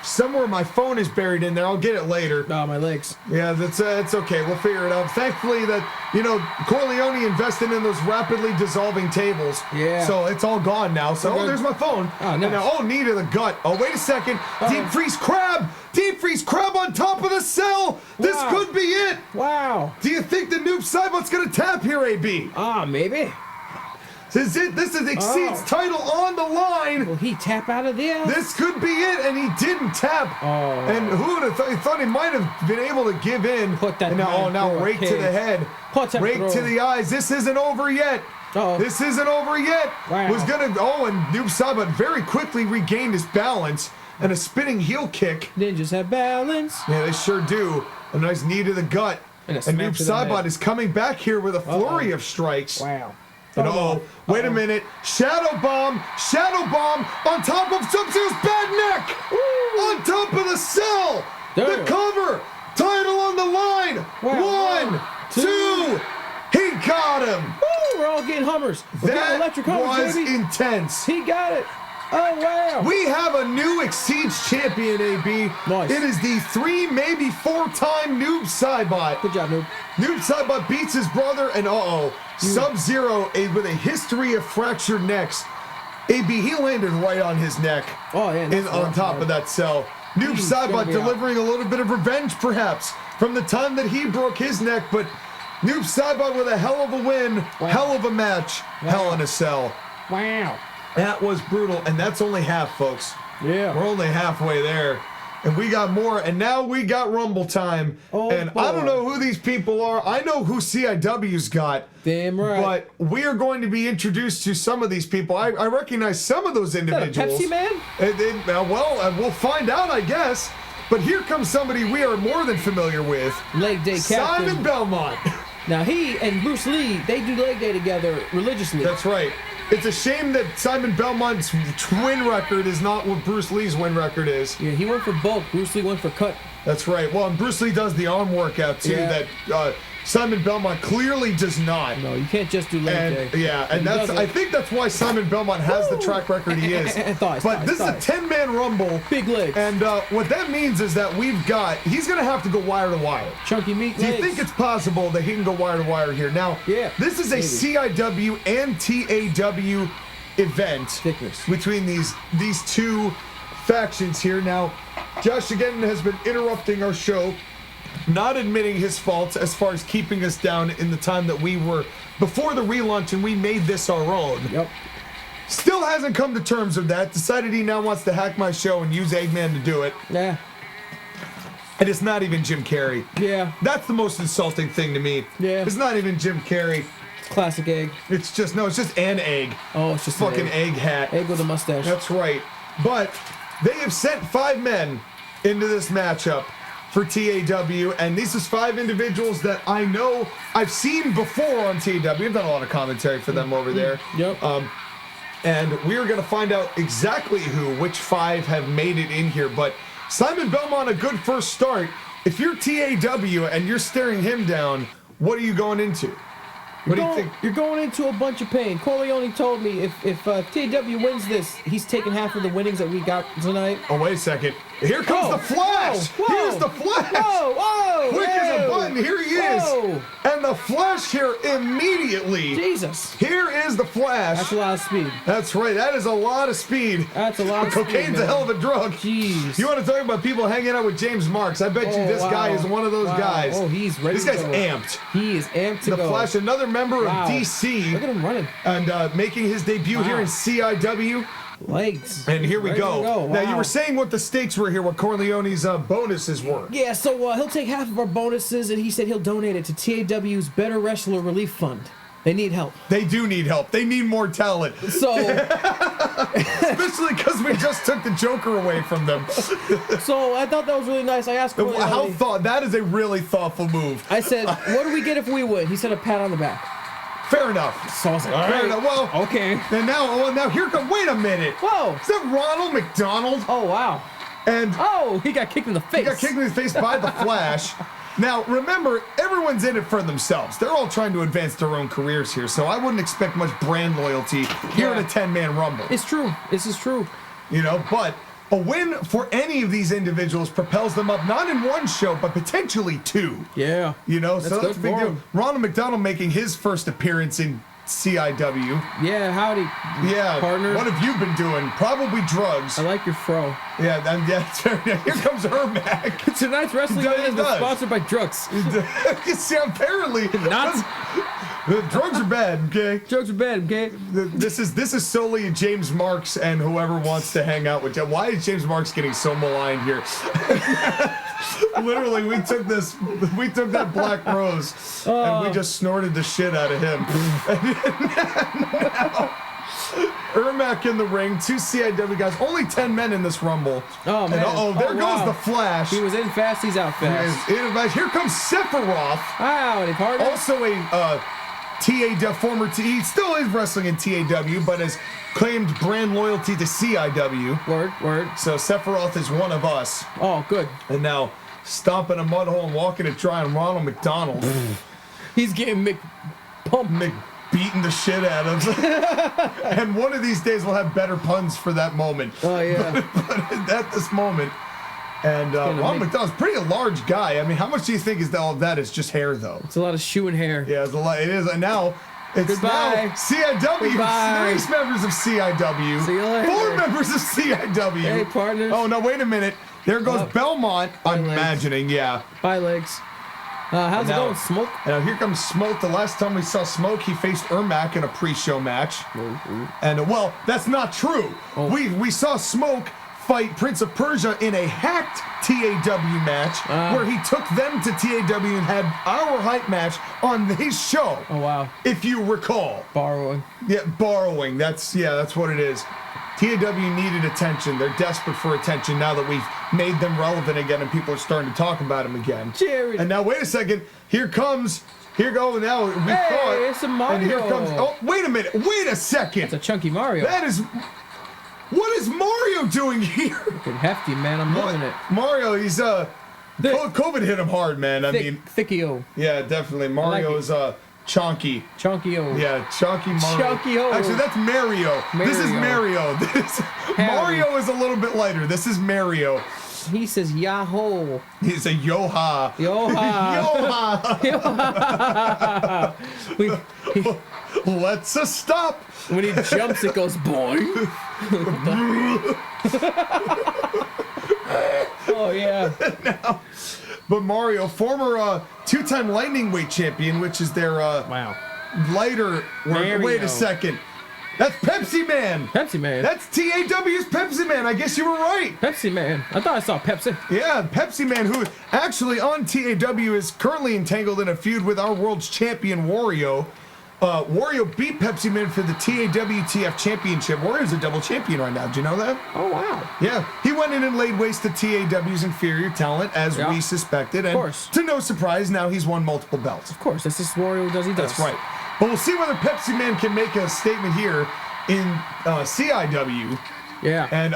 somewhere my phone is buried in there. I'll get it later. Oh, my legs. Yeah, it's okay. We'll figure it out. Thankfully that, Corleone invested in those rapidly dissolving tables. Yeah. So it's all gone now. So, there's my phone. Oh, nice. And now, knee to the gut. Oh, wait a second. Deep freeze crab. Deep freeze crab on top of the cell. This could be it. Wow. Do you think the Noob Saibot's going to tap here, AB? Maybe. This is Exceeds title on the line. Will he tap out of this? This could be it, and he didn't tap. And who would have thought he might have been able to give in? Put that now rake to the head. Rake to the eyes. This isn't over yet. This isn't over yet. Wow. Was gonna and Noob Saibot very quickly regained his balance and a spinning heel kick. Ninjas have balance. Yeah, they sure do. A nice knee to the gut. And Noob Saibot is coming back here with a flurry of strikes. Wow. And wait a minute. Shadow bomb on top of Sub-Zero's bad neck. On top of the cell. The cover. Title on the line. Wow. 1, 2. He got him. Woo, we're all getting Hummers. We're getting electric Hummers, was baby. intense. He got it. Oh, wow. We have a new Exceeds champion, AB. Nice. It is the 3, maybe 4-time Noob Saibot. Good job, Noob. Noob Saibot beats his brother, and Sub-Zero with a history of fractured necks. AB, he landed right on his neck. Oh, yeah. On top of that cell. Noob Saibot delivering a little bit of revenge, perhaps, from the time that he broke his neck, but Noob Saibot with a hell of a win, hell of a match, hell in a cell. Wow. That was brutal, and that's only half, folks. Yeah. We're only halfway there. And we got more, and now we got Rumble time. And I don't know who these people are. I know who CIW's got. Damn right. But we are going to be introduced to some of these people. I recognize some of those individuals. Pepsi Man? We'll find out, I guess. But here comes somebody we are more than familiar with. Leg day captain. Simon Belmont. Now he and Bruce Lee, they do leg day together religiously. That's right. It's a shame that Simon Belmont's win record is not what Bruce Lee's win record is. Yeah, he went for bulk. Bruce Lee went for cut. That's right. Well, and Bruce Lee does the arm workout too. Yeah. That Simon Belmont clearly does not. No, you can't just do leg day. Yeah, and I think that's why Simon Belmont has the track record he is. But this is a 10-man rumble. Big legs. And what that means is that he's going to have to go wire to wire. Chunky meat Do you legs. think it's possible that he can go wire to wire here? Now, this is a CIW and TAW event Thickness. between these two factions here. Now, Josh again has been interrupting our show, not admitting his faults as far as keeping us down in the time that we were before the relaunch and we made this our own. Yep. Still hasn't come to terms with that. Decided he now wants to hack my show and use Eggman to do it. Yeah. And it's not even Jim Carrey. Yeah. That's the most insulting thing to me. Yeah. It's not even Jim Carrey. Classic egg. It's just an egg. Oh, it's just fucking an egg. egg hat. Egg with a mustache. That's right. But they have sent 5 men into this matchup for TAW, and this is 5 individuals that I know I've seen before on TAW. We've done a lot of commentary for them over there. Yep. And we're going to find out exactly which 5 have made it in here. But Simon Belmont, a good first start. If you're TAW and you're staring him down, what are you going into? What do you think? You're going into a bunch of pain. Corleone told me if TAW wins this, he's taking half of the winnings that we got tonight. Oh, wait a second. Here comes the Flash. Whoa, Here's the Flash. Whoa! Quick as a button. Here he is. Whoa. And the Flash here immediately. Jesus. Here is the Flash. That's a lot of speed. That's right. That is a lot of speed. That's a lot of speed. Cocaine's a hell of a drug. Jeez. You want to talk about people hanging out with James Marx? I bet you this guy is one of those guys. Oh, he's ready This to guy's go. amped. He is amped to The go. Flash, another member of DC. Look at him running. And making his debut here in CIW. Legs. And here we Ready to go. Wow. Now, you were saying what the stakes were here, what Corleone's bonuses were. Yeah, so he'll take half of our bonuses, and he said he'll donate it to TAW's Better Wrestler Relief Fund. They need help. They do need help. They need more talent. So, especially because we just took the Joker away from them. so I thought that was really nice. I asked Corleone. That is a really thoughtful move. I said, what do we get if we win? He said a pat on the back. Fair enough. So I was like, Fair great. enough. Well, Okay. And now here come. Wait a minute. Whoa. Is that Ronald McDonald? Oh, wow. And Oh, he got kicked in the face. he got kicked in the face by the Flash. Now, remember, everyone's in it for themselves. They're all trying to advance their own careers here, so I wouldn't expect much brand loyalty here in a 10-man Rumble. It's true. This is true. You know, but a win for any of these individuals propels them up, not in one show, but potentially 2. Yeah. You know, so that's a good big for deal. him. Ronald McDonald making his first appearance in CIW. Yeah, howdy, Yeah, partner. what have you been doing? Probably drugs. I like your fro. Yeah, and here comes Ermac. Tonight's wrestling He is does. sponsored by drugs. You see, apparently Not. the drugs are bad. Okay, Drugs are bad, okay? this is solely James Marx and whoever wants to hang out with you. Why is James Marx getting so maligned here? Literally, we took that Black Rose and we just snorted the shit out of him. Now, Ermac in the ring, 2 CIW guys, only 10 men in this Rumble. Oh, man. And there goes wow. the Flash. He was in fast, he's out fast. Here comes Sephiroth, Howdy, partner. also a he still is wrestling in TAW, but has claimed brand loyalty to CIW. Word. So Sephiroth is one of us. Oh, good. And now stomping a mud hole and walking it dry on Ronald McDonald. He's getting pumped. Beating the shit out of him. And one of these days we'll have better puns for that moment. Oh, yeah. But at this moment. And Ronald McDonald's pretty a large guy. I mean, how much do you think is all of that is just hair, though? It's a lot of shoe and hair. Yeah, it's a lot. It is. And now it's Goodbye. now CIW. Goodbye. 3 members of CIW. See you later. 4 members of CIW. Hey, partners. Oh, no, wait a minute. There goes Belmont. I'm legs. imagining, yeah. Bye, legs. How's it going, Smoke? Now here comes Smoke. The last time we saw Smoke, he faced Ermac in a pre-show match. And well, that's not true. We saw Smoke fight Prince of Persia in a hacked TAW match where he took them to TAW and had our hype match on his show. Oh, wow. If you recall. Borrowing. Yeah, borrowing. That's what it is. TAW needed attention. They're desperate for attention now that we've made them relevant again and people are starting to talk about them again. Jared. And now, wait a second. Here now, we Hey, thought. it's a Mario. And here comes, oh, wait a minute. Wait a second. It's a chunky Mario. What is Mario doing here? Fucking hefty, man. I'm loving it. Mario, he's, COVID hit him hard, man. I mean. Thickio. Yeah, definitely. Mario is, chonky. Chunky-o. Yeah, chunky Mario. Chunky-o. Actually, that's Mario. This is Mario. Mario is a little bit lighter. This is Mario. He says Yahoo. He's a Yoha. Yoha. Yoha. Let's stop. When he jumps, it goes boing. Oh, yeah. Now, but Mario, former two-time lightning weight champion, which is their wow. lighter. Wait a second. That's Pepsi Man. Pepsi Man. That's TAW's Pepsi Man. I guess you were right. Pepsi Man. I thought I saw Pepsi. Yeah, Pepsi Man, who actually on TAW is currently entangled in a feud with our world's champion Wario. Wario beat Pepsi Man for the TAWTF championship. Wario's a double champion right now. Did you know that? Oh, wow. Yeah. He went in and laid waste to TAW's inferior talent, as we suspected. And of course. To no surprise, now he's won multiple belts. Of course. That's just Wario does. He does. That's right. But we'll see whether Pepsi Man can make a statement here in CIW. Yeah. And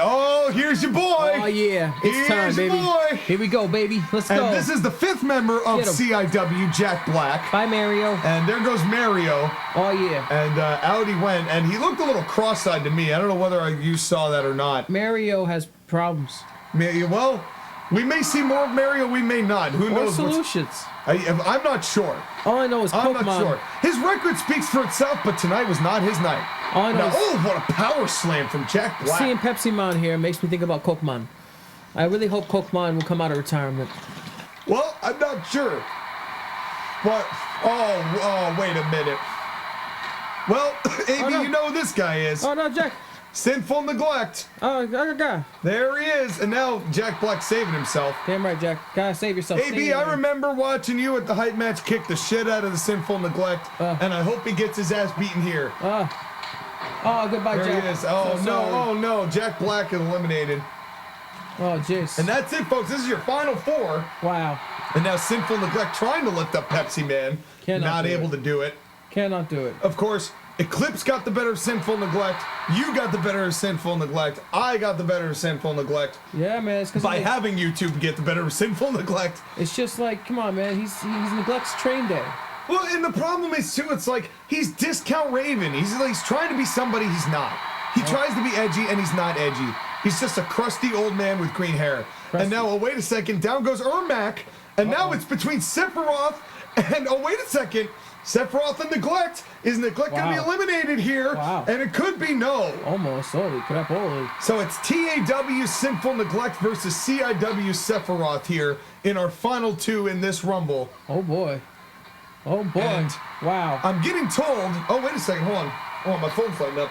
here's your boy. Oh yeah, it's time, Here's baby. your boy. Here we go, baby. Let's go. And this is the 5th member of CIW, Jack Black. Bye, Mario. And there goes Mario. Oh yeah. And out he went, and he looked a little cross-eyed to me. I don't know whether you saw that or not. Mario has problems. Well, we may see more of Mario, we may not. Who knows? Solutions. I'm not sure. All I know is Pokemon. I'm not sure. His record speaks for itself, but tonight was not his night. All I know is what a power slam from Jack Black. seeing Pepsi Man here makes me think about Pokemon. I really hope Pokemon will come out of retirement. Well, I'm not sure. But, wait a minute. Well, AB, you know who this guy is. Oh, no, Jack. Sinful Neglect. Oh, God. There he is. And now Jack Black saving himself. Damn right, Jack. Gotta save yourself. AB, I remember watching you at the hype match kick the shit out of the Sinful Neglect. And I hope he gets his ass beaten here. Goodbye, there Jack. He is. Oh, no. Jack Black eliminated. Oh, jeez. And that's it, folks. This is your final 4. Wow. And now Sinful Neglect trying to lift up Pepsi Man. Not able to do it. Cannot do it. Of course, Eclipse got the better of Sinful Neglect. You got the better of Sinful Neglect. I got the better of Sinful Neglect. Yeah, man. It's by having YouTube get the better of Sinful Neglect. It's just like, come on, man. He's Neglect's train day. Well, and the problem is too, it's like he's discount Raven. He's trying to be somebody he's not. He tries to be edgy and he's not edgy. He's just a crusty old man with green hair. Crusty. And now, wait a second, down goes Ermac, and now it's between Sephiroth and wait a second. Sephiroth and Neglect. Is Neglect going to be eliminated here? Wow. And it could be no. Almost. Holy crap. Holy. So it's TAW Sinful Neglect versus CIW Sephiroth here in our final 2 in this Rumble. Oh, boy. Oh, boy. And wow. I'm getting told... Oh, wait a second. Hold on. Oh, my phone's lighting up.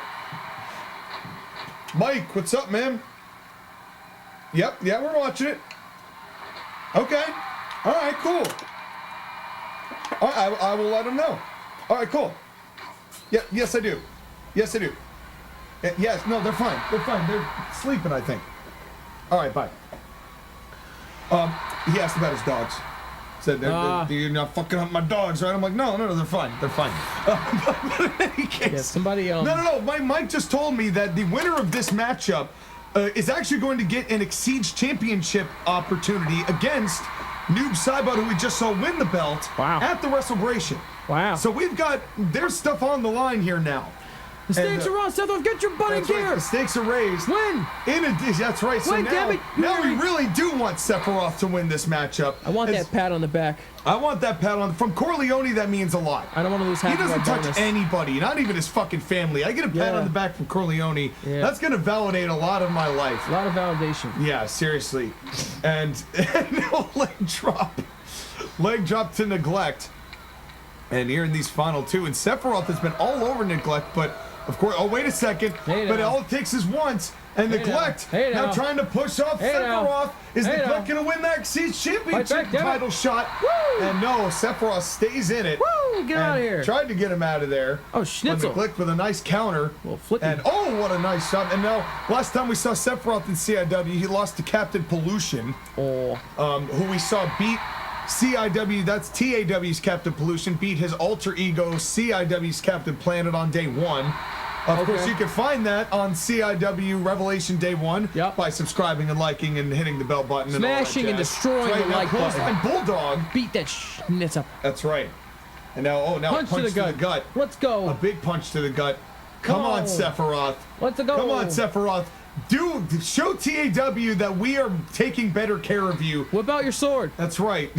Mike, what's up, man? Yep. Yeah, we're watching it. Okay. All right, cool. I will let him know. All right, cool. Yeah, yes, I do. Yes, I do. Yes, no, they're fine. They're fine. They're sleeping, I think. All right, bye. He asked about his dogs. Said, you're not fucking up my dogs, right? I'm like, no, they're fine. They're fine. But in any case, yeah, somebody else. No. Mike just told me that the winner of this matchup is actually going to get an Exceed Championship opportunity against Noob Saibot, who we just saw win the belt at the Wrestle9ration. Wow. So there's stuff on the line here now. The stakes are on, Seth. Get your butt in gear. Right, the stakes are raised. Win. That's right. So now we really do want Sephiroth to win this matchup. I want that pat on the back. I want that pat on from Corleone. That means a lot. I don't want to lose half of my bonus. He doesn't touch anybody, not even his fucking family. I get a pat on the back from Corleone. Yeah. That's gonna validate a lot of my life. A lot of validation. Yeah, seriously. And no leg drop to Neglect. And here in these final 2, and Sephiroth has been all over Neglect, but Of course. Oh, wait a second. Hey, but now. all it takes is once. And Hey, Neglect now. Hey, now now. trying to push off Hey, now. Sephiroth. Is Hey, Neglect now. going to win that championship Fight back, damn it. title shot? Woo! And no, Sephiroth stays in it. Woo! Get out of And here. Tried to get him out of there. Oh, But schnitzel. Neglect with a nice counter. Well, flipping. And oh, what a nice shot. And now, last time we saw Sephiroth in CIW, he lost to Captain Pollution, Oh. who we saw beat CIW, that's TAW's Captain Pollution, beat his alter ego CIW's Captain Planet on day one. Of course, Okay. you can find that on CIW Revelation Day 1 Yep. by subscribing and liking and hitting the bell button. Smashing and and all that jazz. destroying That's right, the now like button. Clothesline Bulldog. Beat that schnitzel. That's right. And now, Punch to the gut. Let's A go. big punch to the gut. Come Go. on, Sephiroth. Let's go. Come on, Sephiroth. Dude, show TAW that we are taking better care of you. Whip out your sword. That's right.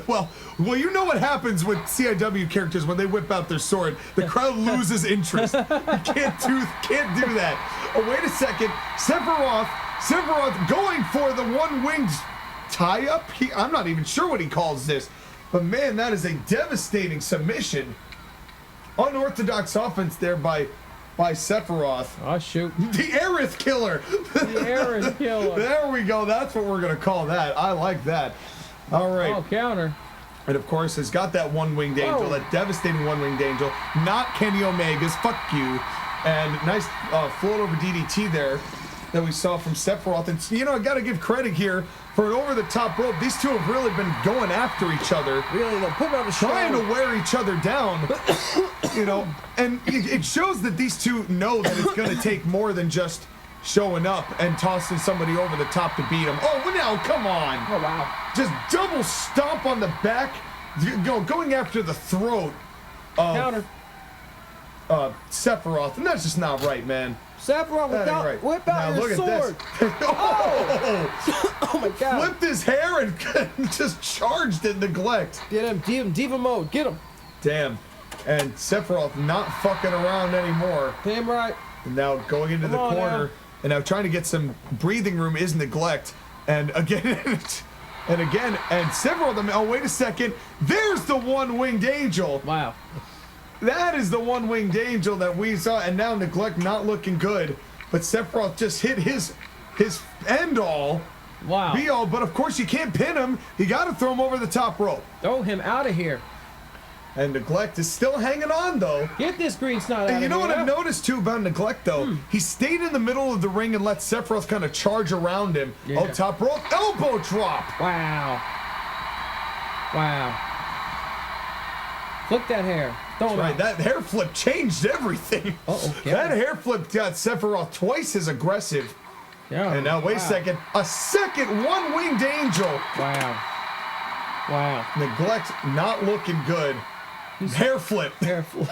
well, you know what happens with CIW characters when they whip out their sword. The crowd loses interest. You can't do that. Oh, wait a second. Sephiroth going for the one-winged tie-up. I'm not even sure what he calls this. But man, that is a devastating submission. Unorthodox offense there by Sephiroth. Oh, shoot. The Aerith Killer. The Aerith Killer. There we go. That's what we're going to call that. I like that. All right. Oh, counter. And of course, has got that one-winged angel, Oh. that devastating one-winged angel. Not Kenny Omega's. Fuck you. And nice float over DDT there that we saw from Sephiroth. And, you know, I got to give credit here for an over-the-top rope. These two have really been going after each other. Really, though. Put it on the Trying shoulder. to wear each other down, you know, and it shows that these two know that it's going to take more than just showing up and tossing somebody over the top to beat him. Oh, well, now, come on. Oh, wow. Just double stomp on the back, going after the throat of Counter. Sephiroth, and that's just not right, man. Sephiroth, That ain't right. whip Now, out your look at sword. this. Oh! Oh, my God. Flipped his hair and just charged at Neglect. Get him. Diva mode. Get him. Damn. And Sephiroth not fucking around anymore. Damn right. And now going into Come the on corner, now. and now trying to get some breathing room is Neglect. And again, and Sephiroth, oh, wait a second. There's the one-winged angel. Wow. That is the one-winged angel that we saw, and now Neglect not looking good. But Sephiroth just hit his end-all, Wow. be-all, but of course you can't pin him. You got to throw him over the top rope. Throw him out of here. And Neglect is still hanging on, though. Get this green snot out And of you know here. what I've noticed, too, about Neglect, though? He stayed in the middle of the ring and let Sephiroth kind of charge around him. Yeah. Oh, top rope, elbow drop. Wow. Wow. Flip that hair. Throw him Right, out. that hair flip changed everything. Uh-oh, yeah. That hair flip got Sephiroth twice as aggressive. Yeah. And now, wait a second. A second one-winged angel. Wow. Wow. Neglect not looking good. Hair flip. Hair flip.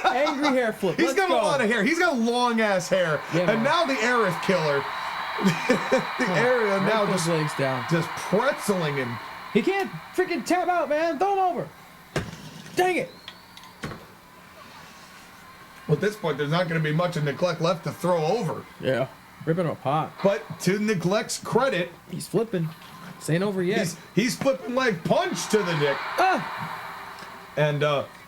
Angry hair flip. He's Let's got go. a lot of hair. He's got long-ass hair. Yeah, And man. now the Aerith Killer. The area now Break those just legs down. pretzeling him. He can't freaking tap out, man. Throw him over. Dang it. Well, at this point, there's not going to be much of Neglect left to throw over. Yeah. Ripping him apart. But to Neglect's credit, He's flipping. This ain't over yet. he's flipping leg punch to the dick. And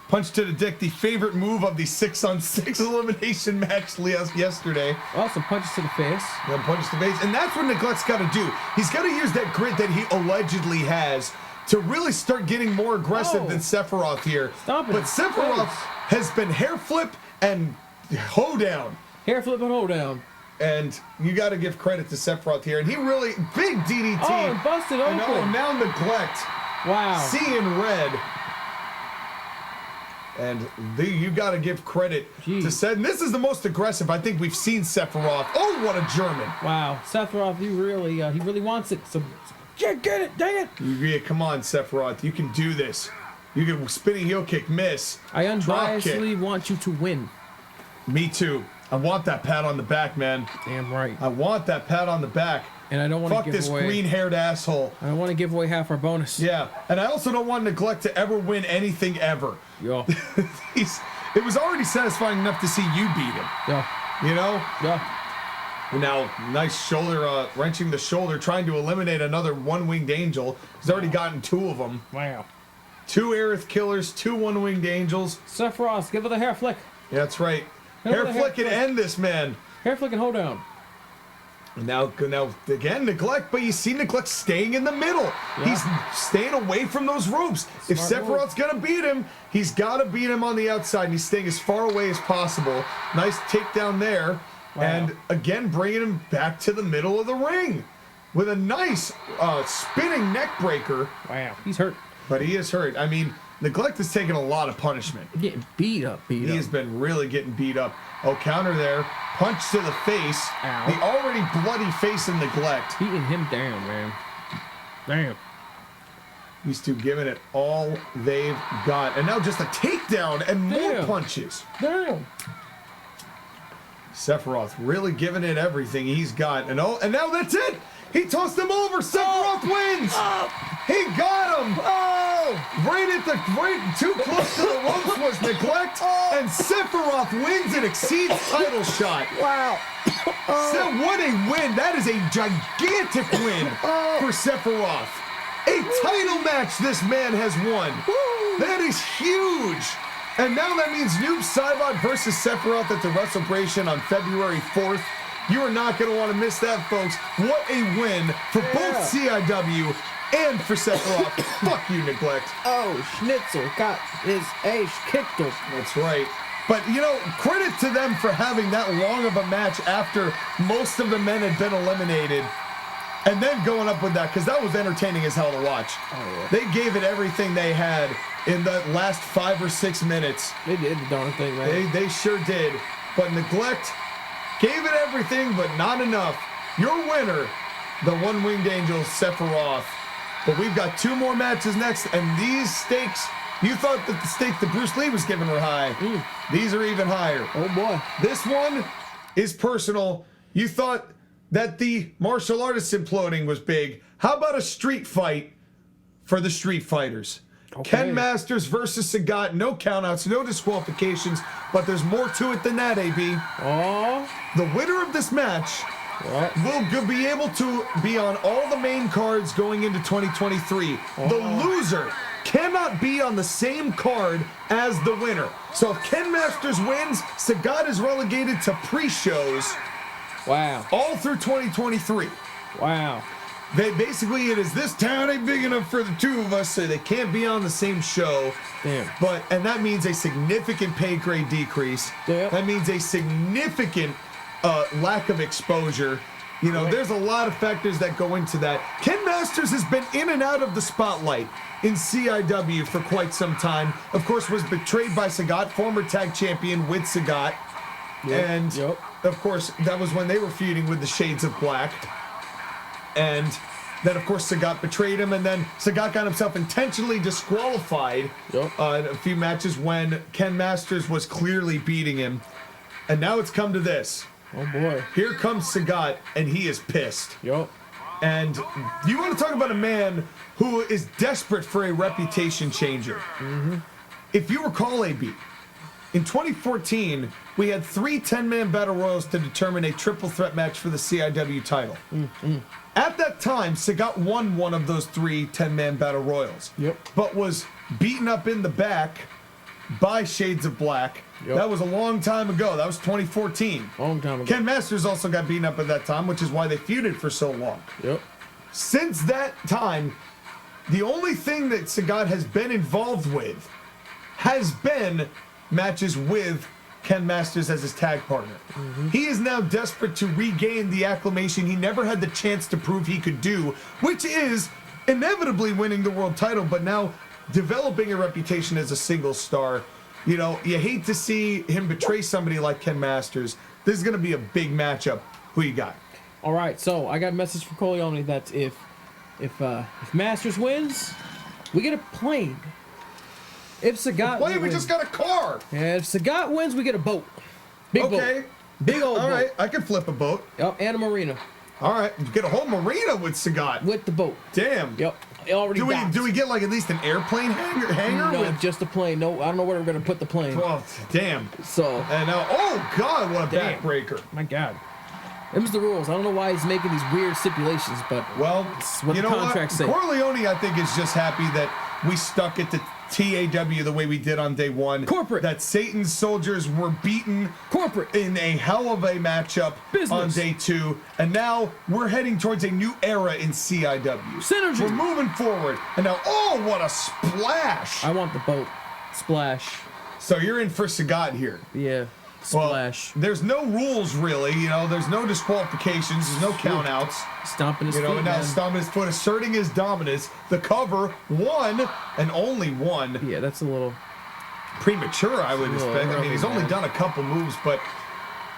punch to the dick, the favorite move of the 6-on-6 elimination match yesterday. Also punches to the face. Then punches to base. And that's what Neglect's got to do. He's got to use that grit that he allegedly has to really start getting more aggressive Oh. than Sephiroth here. Stop it. But Sephiroth has been hair flip and hoedown. Hair flip and hold down. And you got to give credit to Sephiroth here. And he really, big DDT. Oh, and busted open. And oh, now Neglect, Wow. seeing red. And you got to give credit Jeez. to Seth. And this is the most aggressive I think we've seen Sephiroth. Oh, what a German. Wow. Sephiroth, he really wants it. So get it. Dang it. Yeah, come on, Sephiroth. You can do this. You can spinning heel kick, miss. I Drop kick. unbiasedly want you to win. Me too. I want that pat on the back, man. Damn right. I want that pat on the back. And I don't want Fuck to give this away. green-haired asshole. I don't want to give away half our bonus. Yeah, and I also don't want Neglect to ever win anything ever. Yo. It was already satisfying enough to see you beat him. Yo. You know? Yo. Now, nice shoulder, wrenching the shoulder, trying to eliminate another one-winged angel. He's already gotten 2 of them. Wow. 2 Aerith Killers, 2 one-winged angels. Sephiroth, give it a hair flick. Yeah, that's right. Hair flick and end this man. Hair flick and hold down. Now again, Neglect, but you see Neglect staying in the middle. Yeah. He's staying away from those ropes. If Sephiroth's gonna beat him, he's gotta beat him on the outside, and he's staying as far away as possible. Nice takedown there, and again bringing him back to the middle of the ring with a nice spinning neck breaker. Wow, he's hurt. But he is hurt. I mean, Neglect has taken a lot of punishment. Getting beat up. He has been really getting beat up. Oh, counter there. Punch to the face. Ow. The already bloody face of Neglect. Beating him down, man. Damn. These two giving it all they've got. And now just a takedown and more punches. Damn. Sephiroth really giving it everything he's got. And now that's it. He tossed him over. Sephiroth wins. He got him. Right too close to the ropes was Neglect. And Sephiroth wins and exceeds title shot. Wow. So what a win. That is a gigantic win for Sephiroth. A title match this man has won. That is huge. And now that means Noob Saibot versus Sephiroth at the Wrestle9ration on February 4th. You are not going to want to miss that, folks. What a win for both CIW and for Sephiroth. Fuck you, Neglect. Oh, Schnitzel got his ace kicked us. That's right. But, you know, credit to them for having that long of a match after most of the men had been eliminated. And then going up with that, because that was entertaining as hell to watch. Oh, yeah. They gave it everything they had in the last 5 or 6 minutes. They did the darn thing, man. They sure did. But Neglect gave it everything, but not enough. Your winner, the one-winged angel, Sephiroth. But we've got 2 more matches next, and these stakes, you thought that the stake that Bruce Lee was giving were high. These are even higher. Oh, boy. This one is personal. You thought that the martial artists imploding was big. How about a street fight for the Street Fighters? Okay. Ken Masters versus Sagat. No countouts, no disqualifications, but there's more to it than that, AB. Oh. The winner of this match will be able to be on all the main cards going into 2023. The loser cannot be on the same card as the winner. So if Ken Masters wins, Sagat is relegated to pre-shows. Wow. All through 2023. Wow. It is this town ain't big enough for the 2 of us, so they can't be on the same show. Damn. And that means a significant pay grade decrease. Damn. That means a significant lack of exposure. You know, there's a lot of factors that go into that. Ken Masters has been in and out of the spotlight in CIW for quite some time. Of course, was betrayed by Sagat, former tag champion with Sagat. And, of course, that was when they were feuding with the Shades of Black. And then, of course, Sagat betrayed him, and then Sagat got himself intentionally disqualified in a few matches when Ken Masters was clearly beating him. And now it's come to this. Oh, boy. Here comes Sagat, and he is pissed. And you want to talk about a man who is desperate for a reputation changer. If you recall, AB, in 2014, we had 3 10-man battle royals to determine a triple threat match for the CIW title. At that time, Sagat won one of those 3 10-man battle royals, but was beaten up in the back by Shades of Black. That was a long time ago. That was 2014. Long time ago. Ken Masters also got beaten up at that time, which is why they feuded for so long. Since that time, the only thing that Sagat has been involved with has been matches with Ken Masters as his tag partner. He is now desperate to regain the acclamation he never had the chance to prove he could do, which is inevitably winning the world title, but now developing a reputation as a single star. You know, you hate to see him betray somebody like Ken Masters. This is going to be a big matchup. Who you got? All right, so I got a message from Colonial that if Masters wins, we get a plane. If Sagat wins, we wins, just got a car. Yeah, if Sagat wins, we get a boat. Big boat. Big old boat. All right, I can flip a boat. And a marina. All right, you get a whole marina with Sagat. With the boat. Damn. It already do we get like at least an airplane hangar No, with just a plane. No, I don't know where we're gonna put the plane. Oh, damn. So. And now, oh God, what a backbreaker. My God. Them's the rules. I don't know why he's making these weird stipulations, but well, it's what you the know contracts say. Corleone, I think, is just happy that we stuck it to TAW the way we did on day one. Corporate. That Satan's soldiers were beaten Corporate. in a hell of a matchup Business. on day 2. And now we're heading towards a new era in CIW. Synergy. We're moving forward. And now, oh, what a splash. I want the boat. Splash. So you're in for Sagat here. Yeah. Splash. Well, there's no rules really, you know, there's no disqualifications, there's no countouts. Stomping his You know, feet, and now man. stomping his foot, asserting his dominance. The cover, one and only one. Yeah, that's a little... Premature, I would It's a little expect. I mean, early, he's only man. done a couple moves, but,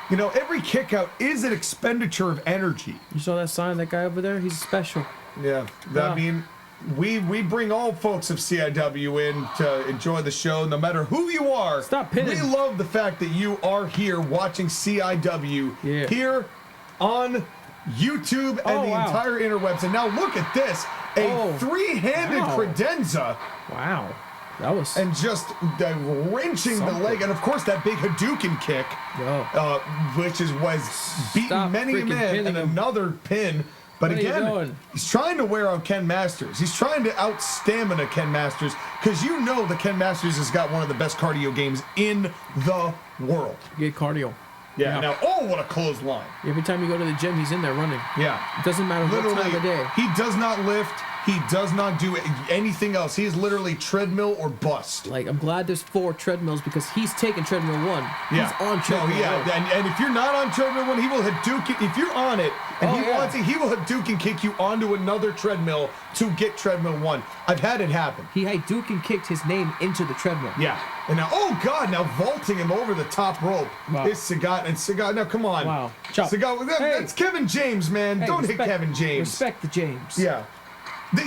you know, every kick out is an expenditure of energy. You saw that sign, that guy over there? He's special. Yeah, I mean, we bring all folks of CIW in to enjoy the show, no matter who you are. Stop pinning. We love the fact that you are here watching CIW here on YouTube and Oh, the wow. entire interwebs. And now look at this, a three-handed wow. credenza. Wow. That was... And just wrenching the leg, and of course that big Hadouken kick, Yo. which was beating Stop many a freaking man, pinning and him. another pin. But What are you again, doing? he's trying to wear out Ken Masters. He's trying to out stamina Ken Masters, because you know that Ken Masters has got one of the best cardio games in the world. Get cardio. Yeah. Now, oh, what a clothesline. Every time you go to the gym, he's in there running. Yeah. It doesn't matter Literally, what time of day. he does not lift. He does not do anything else. He is literally treadmill or bust. Like, I'm glad there's 4 treadmills because he's taking treadmill 1. Yeah. He's on treadmill 1. And if you're not on treadmill 1, he will Hadouken. If you're on it and Oh, he yeah. wants it, he will Hadouken kick you onto another treadmill to get treadmill 1. I've had it happen. He Hadouken kicked his name into the treadmill. Yeah. And now, oh God, now vaulting him over the top rope Wow. is Sagat. And Sagat, now come on. Wow. Chop. Sagat, Hey. that's Kevin James, man. Hey, Don't respect, hit Kevin James. Respect the James. Yeah.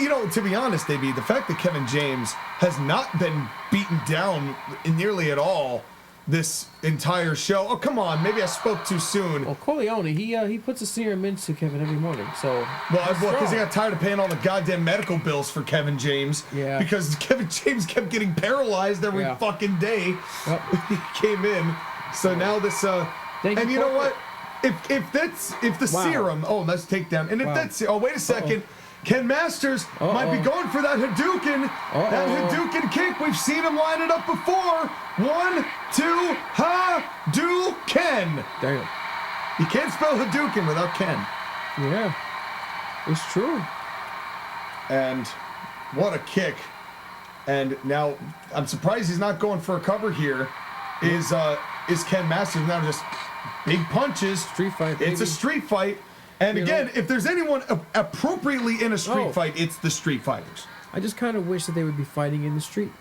You know, to be honest, AB, the fact that Kevin James has not been beaten down nearly at all this entire show. Oh, come on. Maybe I spoke too soon. Well, Colonial, he puts a serum into Kevin every morning, so... Well, because strong. he got tired of paying all the goddamn medical bills for Kevin James. Yeah. Because Kevin James kept getting paralyzed every Yeah. fucking day. Yep. He came in. So now this Thank and you know what? If the Wow. serum, oh, let's take down. And if Wow. that's wait a second. Ken Masters might be going for that Hadouken. That Hadouken kick. We've seen him line it up before. 1, 2, Hadouken. Damn. You can't spell Hadouken without Ken. Yeah. It's true. And what a kick. And now I'm surprised he's not going for a cover here. Is Ken Masters now just big punches. Street fight, It's a baby. street fight. And You again, know- if there's anyone appropriately in a street Oh. fight, it's the street fighters. I just kind of wish that they would be fighting in the street.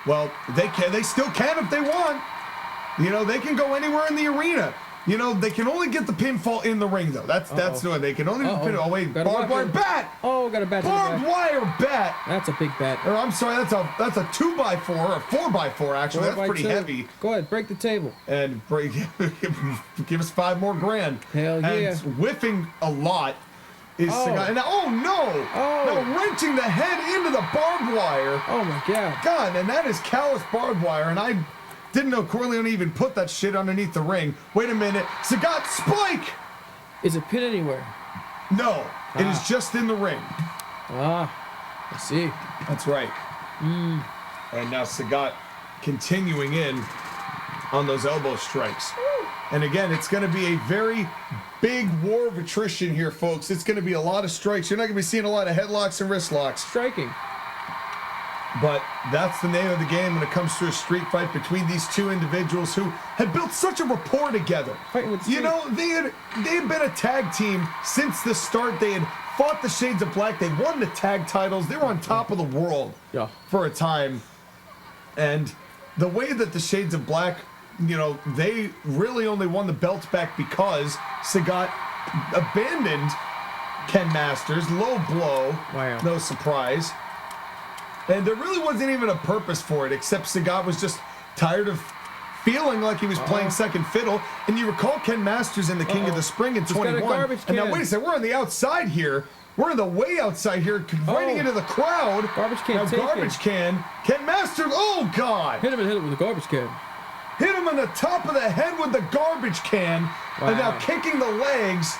Well, they still can if they want. You know, they can go anywhere in the arena. You know, they can only get the pinfall in the ring, though. That's the way they can only get the pinfall. Oh, wait, Got a barbed wire weapon. bat! Oh, got a bat to the Barbed back. wire bat! That's a big bat. Or I'm sorry, that's a 2x4 or 4x4 actually. That's pretty 4x2. heavy. Go ahead, break the table. And break, give us 5 more grand. Hell yeah. And whiffing a lot is Sagat. And now, oh no! Oh. Now wrenching the head into the barbed wire. Oh my god. God, and that is callous barbed wire, and I didn't know Corleone even put that shit underneath the ring. Wait a minute. Sagat spike! Is it pin anywhere? No, it is just in the ring. Ah, I see. That's right. And now Sagat continuing in on those elbow strikes. And again, it's going to be a very big war of attrition here, folks. It's going to be a lot of strikes. You're not going to be seeing a lot of headlocks and wrist locks. Striking. But that's the name of the game when it comes to a street fight between these two individuals who had built such a rapport together. Fighting with You street. know, they had been a tag team since the start. They had fought the Shades of Black. They won the tag titles. They were on top of the world Yeah. for a time. And the way that the Shades of Black, you know, they really only won the belts back because Sagat abandoned Ken Masters. Low blow. Wow. No surprise. And there really wasn't even a purpose for it, except Sagat was just tired of feeling like he was playing second fiddle. And you recall Ken Masters in the King of the Spring in He's got a 21. garbage And now, can. wait a second, we're on the outside here. We're in the way outside here, right into the crowd. Garbage can Now, taken. garbage can. Ken Masters, oh, God. Hit it with a garbage can. Hit him on the top of the head with the garbage can. And now Wow. kicking the legs.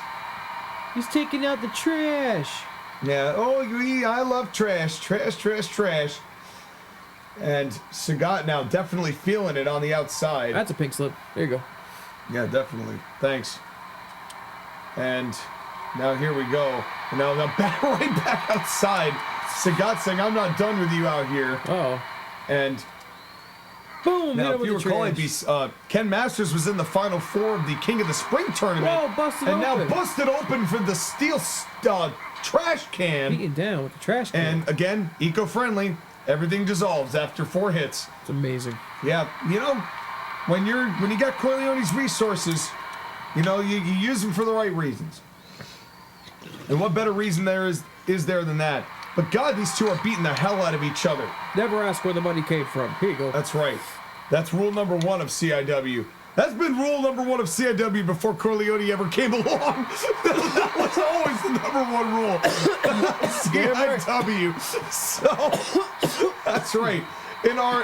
He's taking out the trash. Yeah, oh, I love trash. Trash, trash, trash. And Sagat now definitely feeling it on the outside. That's a pink slip. There you go. Yeah, definitely. Thanks. And now here we go. And now back right back outside. Sagat saying, I'm not done with you out here. Oh. And boom. now, hit him if with you the recall, trash. Ken Masters was in the Final Four of the King of the Spring tournament. Whoa, busted and open. now busted open for the steel trash can. Beating down with the trash can. And again, eco-friendly. Everything dissolves after 4 hits. It's amazing. Yeah, you know, when you got Corleone's resources, you know, you use them for the right reasons. And what better reason is there than that? But God, these two are beating the hell out of each other. Never ask where the money came from. Here you go. That's right. That's rule number 1 of CIW. That's been rule number 1 of CIW before Corleone ever came along. That was always the number 1 rule of CIW. So, that's right. In our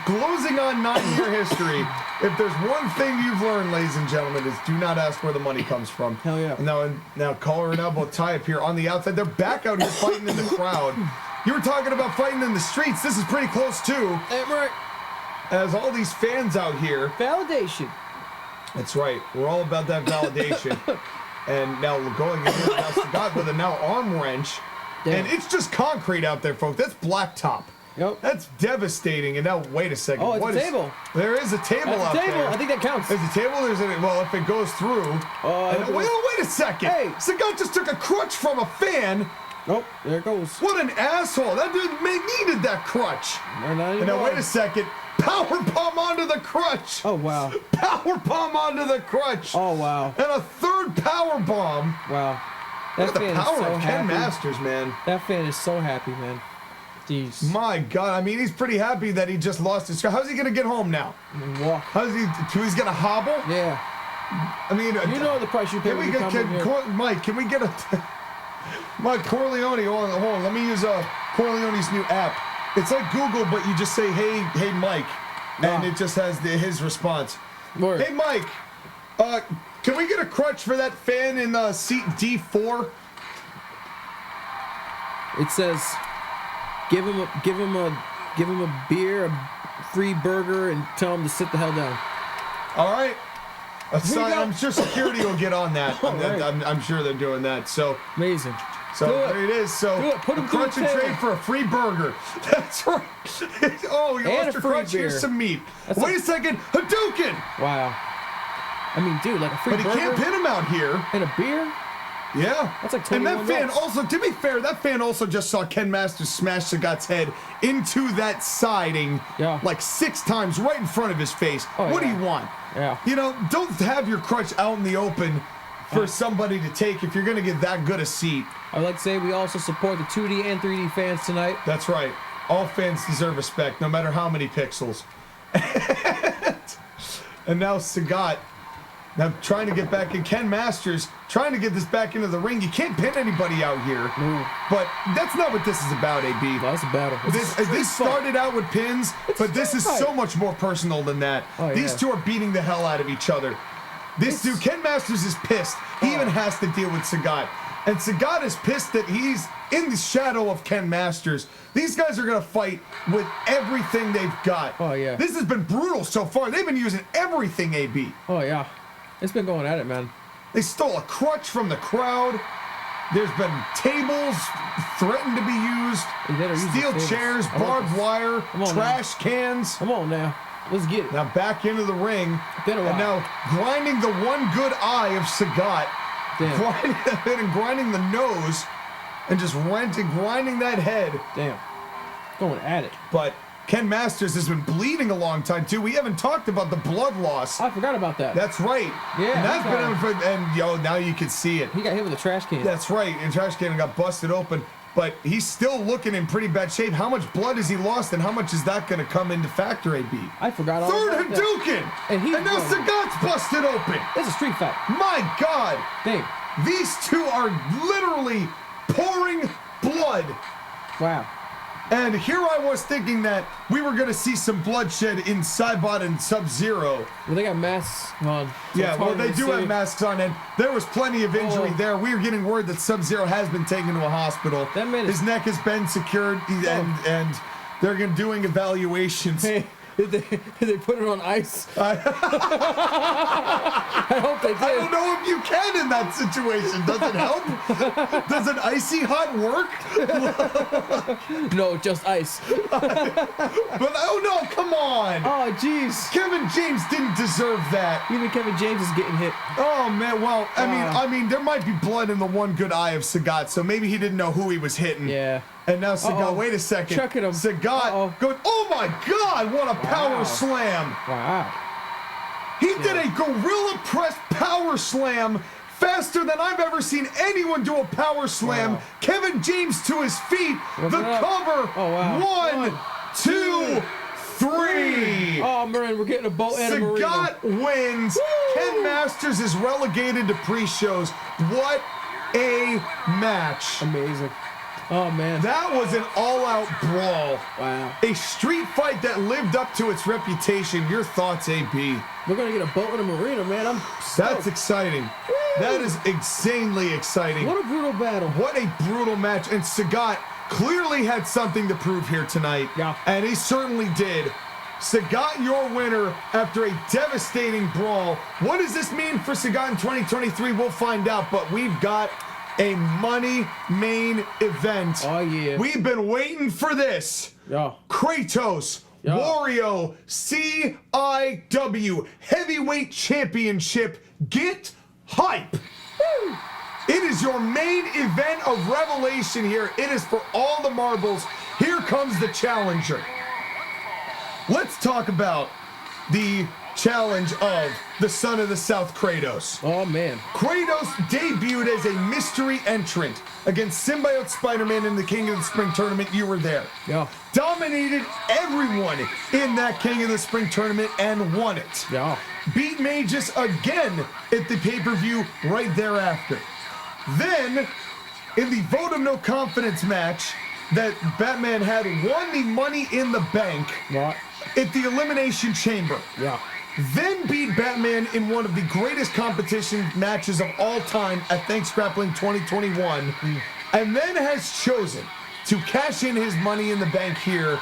closing on 9-year history, if there's one thing you've learned, ladies and gentlemen, is do not ask where the money comes from. Hell yeah. Now collar and elbow tie up here on the outside. They're back out here fighting in the crowd. You were talking about fighting in the streets. This is pretty close too. Damn right. As all these fans out here. Validation. That's right. We're all about that validation. And now we're going in here. Now Sagat with a arm wrench. Damn. And it's just concrete out there, folks. That's blacktop. Yep. That's devastating. And now, wait a second. Oh, it's a table. There is a table That's out a table. there. I think that counts. There's a table. Well, if it goes through. Wait a second. Hey. Sagat just took a crutch from a fan. Oh, there it goes. What an asshole. That dude needed that crutch. Not And now, anymore. wait a second. Power bomb onto the crutch. Oh, wow. Power bomb onto the crutch. Oh, wow. And a third power bomb. Wow. Look at the fan power is so of Ken happy. Masters, man. That fan is so happy, man. Jeez. My God, I mean, he's pretty happy that he just lost his car. How's he gonna get home now? Walk. He's gonna hobble? Yeah. I mean, You know the price you pay can when we you get come in here. Mike? Can we get a Mike Corleone? Hold on. Let me use Corleone's new app. It's like Google, but you just say, "Hey, Mike," and it just has his response. Word. Hey, Mike. Can we get a crutch for that fan in seat D4? It says, give him a beer, a free burger, and tell him to sit the hell down. All right. go. I'm sure security will get on that. Right. I'm sure they're doing that. So Amazing. So Do it. there it is. So Do it. Put a him through crunch the and table. trade for a free burger. That's right. Oh, you And lost a your free crunch. Here's beer. some meat. That's Wait a second. Hadouken! Wow. I mean, dude, like a free But he burger can't pin him out here. and a beer? Yeah. That's like And that 21 fan bucks. also, to be fair, that fan also just saw Ken Masters smash Sagat's head into that siding Yeah. like 6 times right in front of his face. Oh, What do yeah. you want? Yeah. You know, don't have your crutch out in the open for somebody to take if you're going to get that good a seat. I would like to say we also support the 2D and 3D fans tonight. That's right. All fans deserve respect, no matter how many pixels. And now Sagat, now trying to get back in. Ken Masters trying to get this back into the ring. You can't pin anybody out here. No. But that's not what this is about, AB. Well, that's a battle. It's a This street fight. started out with pins, but this is street so fight. much more personal than that. Oh, These yeah. two are beating the hell out of each other. This dude, Ken Masters, is pissed. He even has to deal with Sagat. And Sagat is pissed that he's in the shadow of Ken Masters. These guys are going to fight with everything they've got. Oh, yeah. This has been brutal so far. They've been using everything, AB. Oh, yeah. It's been going at it, man. They stole a crutch from the crowd. There's been tables threatened to be used. They better use the Steel tables. chairs, I want barbed this. wire, Come on, trash cans. Come on now. Let's get it. Now back into the ring. Been a while. And now grinding the one good eye of Sagat. Damn. Grinding the nose. And just grinding that head. Damn. Going at it. But Ken Masters has been bleeding a long time too. We haven't talked about the blood loss. I forgot about that. That's right. Yeah, And that's that's been now you can see it. He got hit with a trash can. That's right. And trash can got busted open. But he's still looking in pretty bad shape. How much blood has he lost, and how much is that going to come into factor, AB? I forgot all Third about that. Hadouken! And he's now going- Sagat's busted open! It's a street fight. My God! Damn. These two are literally pouring blood. Wow. And here I was thinking that we were going to see some bloodshed in Saibot and Sub-Zero. Well, they got masks on. so Yeah, it's well, harder they to do see. have masks on, and there was plenty of injury Oh. there. We were getting word that Sub-Zero has been taken to a hospital. That man is- His neck has been secured, and They're doing evaluations. Hey, did they put it on ice? I hope they did. I don't know if you can in that situation. Does it help? Does an icy hot work? No, just ice. But oh no, come on. Oh, jeez. Kevin James didn't deserve that. Even Kevin James is getting hit. Oh man, well, I mean, there might be blood in the one good eye of Sagat, so maybe he didn't know who he was hitting. Yeah. And now Sagat, wait a second. Checking him. Sagat goes, oh my God, what a power slam. Wow. He did a gorilla press power slam faster than I've ever seen anyone do a power slam. Wow. Kevin James to his feet. The cover. Oh, wow. 1, 2, 3. Oh, man, we're getting a boat and a marina. Sagat wins. Woo! Ken Masters is relegated to pre-shows. What a match. Amazing. Oh, man. That was an all-out brawl. Wow. A street fight that lived up to its reputation. Your thoughts, AB? We're going to get a boat and a marina, man. I'm stoked. That's exciting. Woo! That is insanely exciting. What a brutal battle. What a brutal match. And Sagat clearly had something to prove here tonight. Yeah. And he certainly did. Sagat, your winner after a devastating brawl. What does this mean for Sagat in 2023? We'll find out. But we've got a money main event. Oh, yeah. We've been waiting for this. Yeah. Kratos, Wario, CIW Heavyweight Championship. Get hype. Woo. It is your main event of revelation here. It is for all the marbles. Here comes the challenger. Let's talk about the challenge of the son of the South, Kratos. Oh, man. Kratos debuted as a mystery entrant against Symbiote Spider-Man in the King of the Spring tournament. You were there. Yeah. Dominated everyone in that King of the Spring tournament and won it. Yeah. Beat Magus again at the pay-per-view right thereafter. Then, in the vote of no confidence match that Batman had, won the Money in the Bank at the Elimination Chamber. Yeah. Then beat Batman in one of the greatest competition matches of all time at Thanks Grappling 2021. And then has chosen to cash in his Money in the Bank here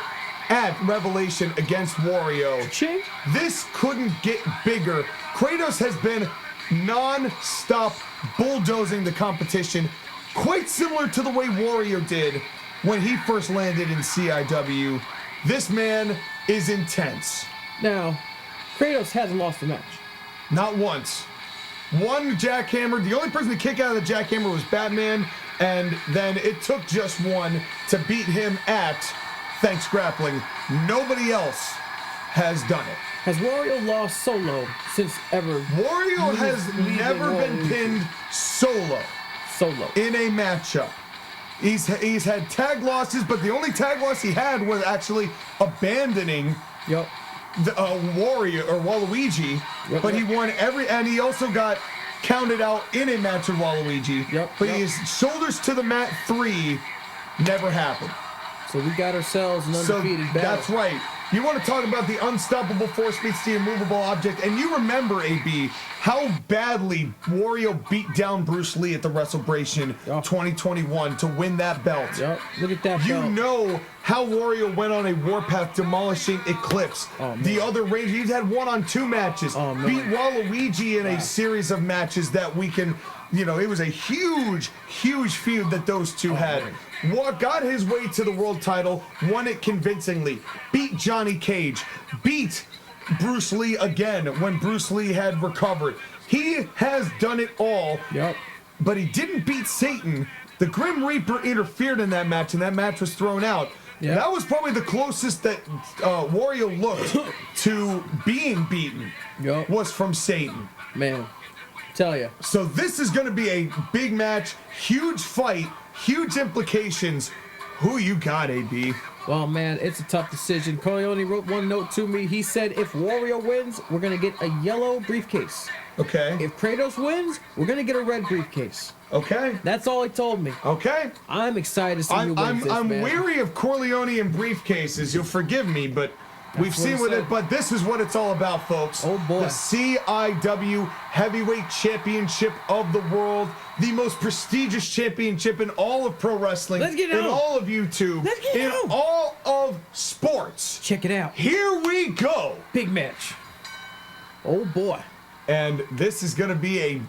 at Revelation against Wario. Ching. This couldn't get bigger. Kratos has been non-stop bulldozing the competition, quite similar to the way Wario did when he first landed in CIW. This man is intense. Now, Kratos hasn't lost a match. Not once. One jackhammer. The only person to kick out of the jackhammer was Batman, and then it took just one to beat him at Thanks Grappling. Nobody else has done it. Has Wario lost solo since ever? Wario has never been pinned solo in a matchup. He's had tag losses, but the only tag loss he had was actually abandoning the Wario or Waluigi. But he won and he also got counted out in a match with Waluigi. But his shoulders to the mat 3 never happened. So we got ourselves an undefeated battle. That's right. You want to talk about the unstoppable force meets the immovable object, and you remember, AB, how badly Wario beat down Bruce Lee at the WrestleBration 2021 to win that belt. Yep. Look at that belt. You know how Wario went on a warpath demolishing Eclipse. The other Ranger, he's had 1-on-2 matches. Beat Waluigi in a series of matches that we can, you know, it was a huge, huge feud that those two had. Got his way to the world title, won it convincingly, beat Johnny Cage, beat Bruce Lee again when Bruce Lee had recovered. He has done it all, but he didn't beat Satan. The Grim Reaper interfered in that match, and that match was thrown out. That was probably the closest that Wario looked to being beaten was from Satan. Man, tell ya. So this is going to be a big match, huge fight, huge implications. Who you got, AB? Well, man, it's a tough decision. Colonial wrote one note to me. He said, if Wario wins, we're going to get a yellow briefcase. Okay. If Kratos wins, we're going to get a red briefcase. Okay. That's all he told me. Okay. I'm excited to see who wins this, I'm man. weary of Corleone and briefcases. You'll forgive me, but We've seen with it, but this is what it's all about, folks. Oh, boy. The CIW Heavyweight Championship of the world. The most prestigious championship in all of pro wrestling. Let's get in out. all of YouTube. Let's get in out. all of sports. Check it out. Here we go. Big match. Oh, boy. And this is going to be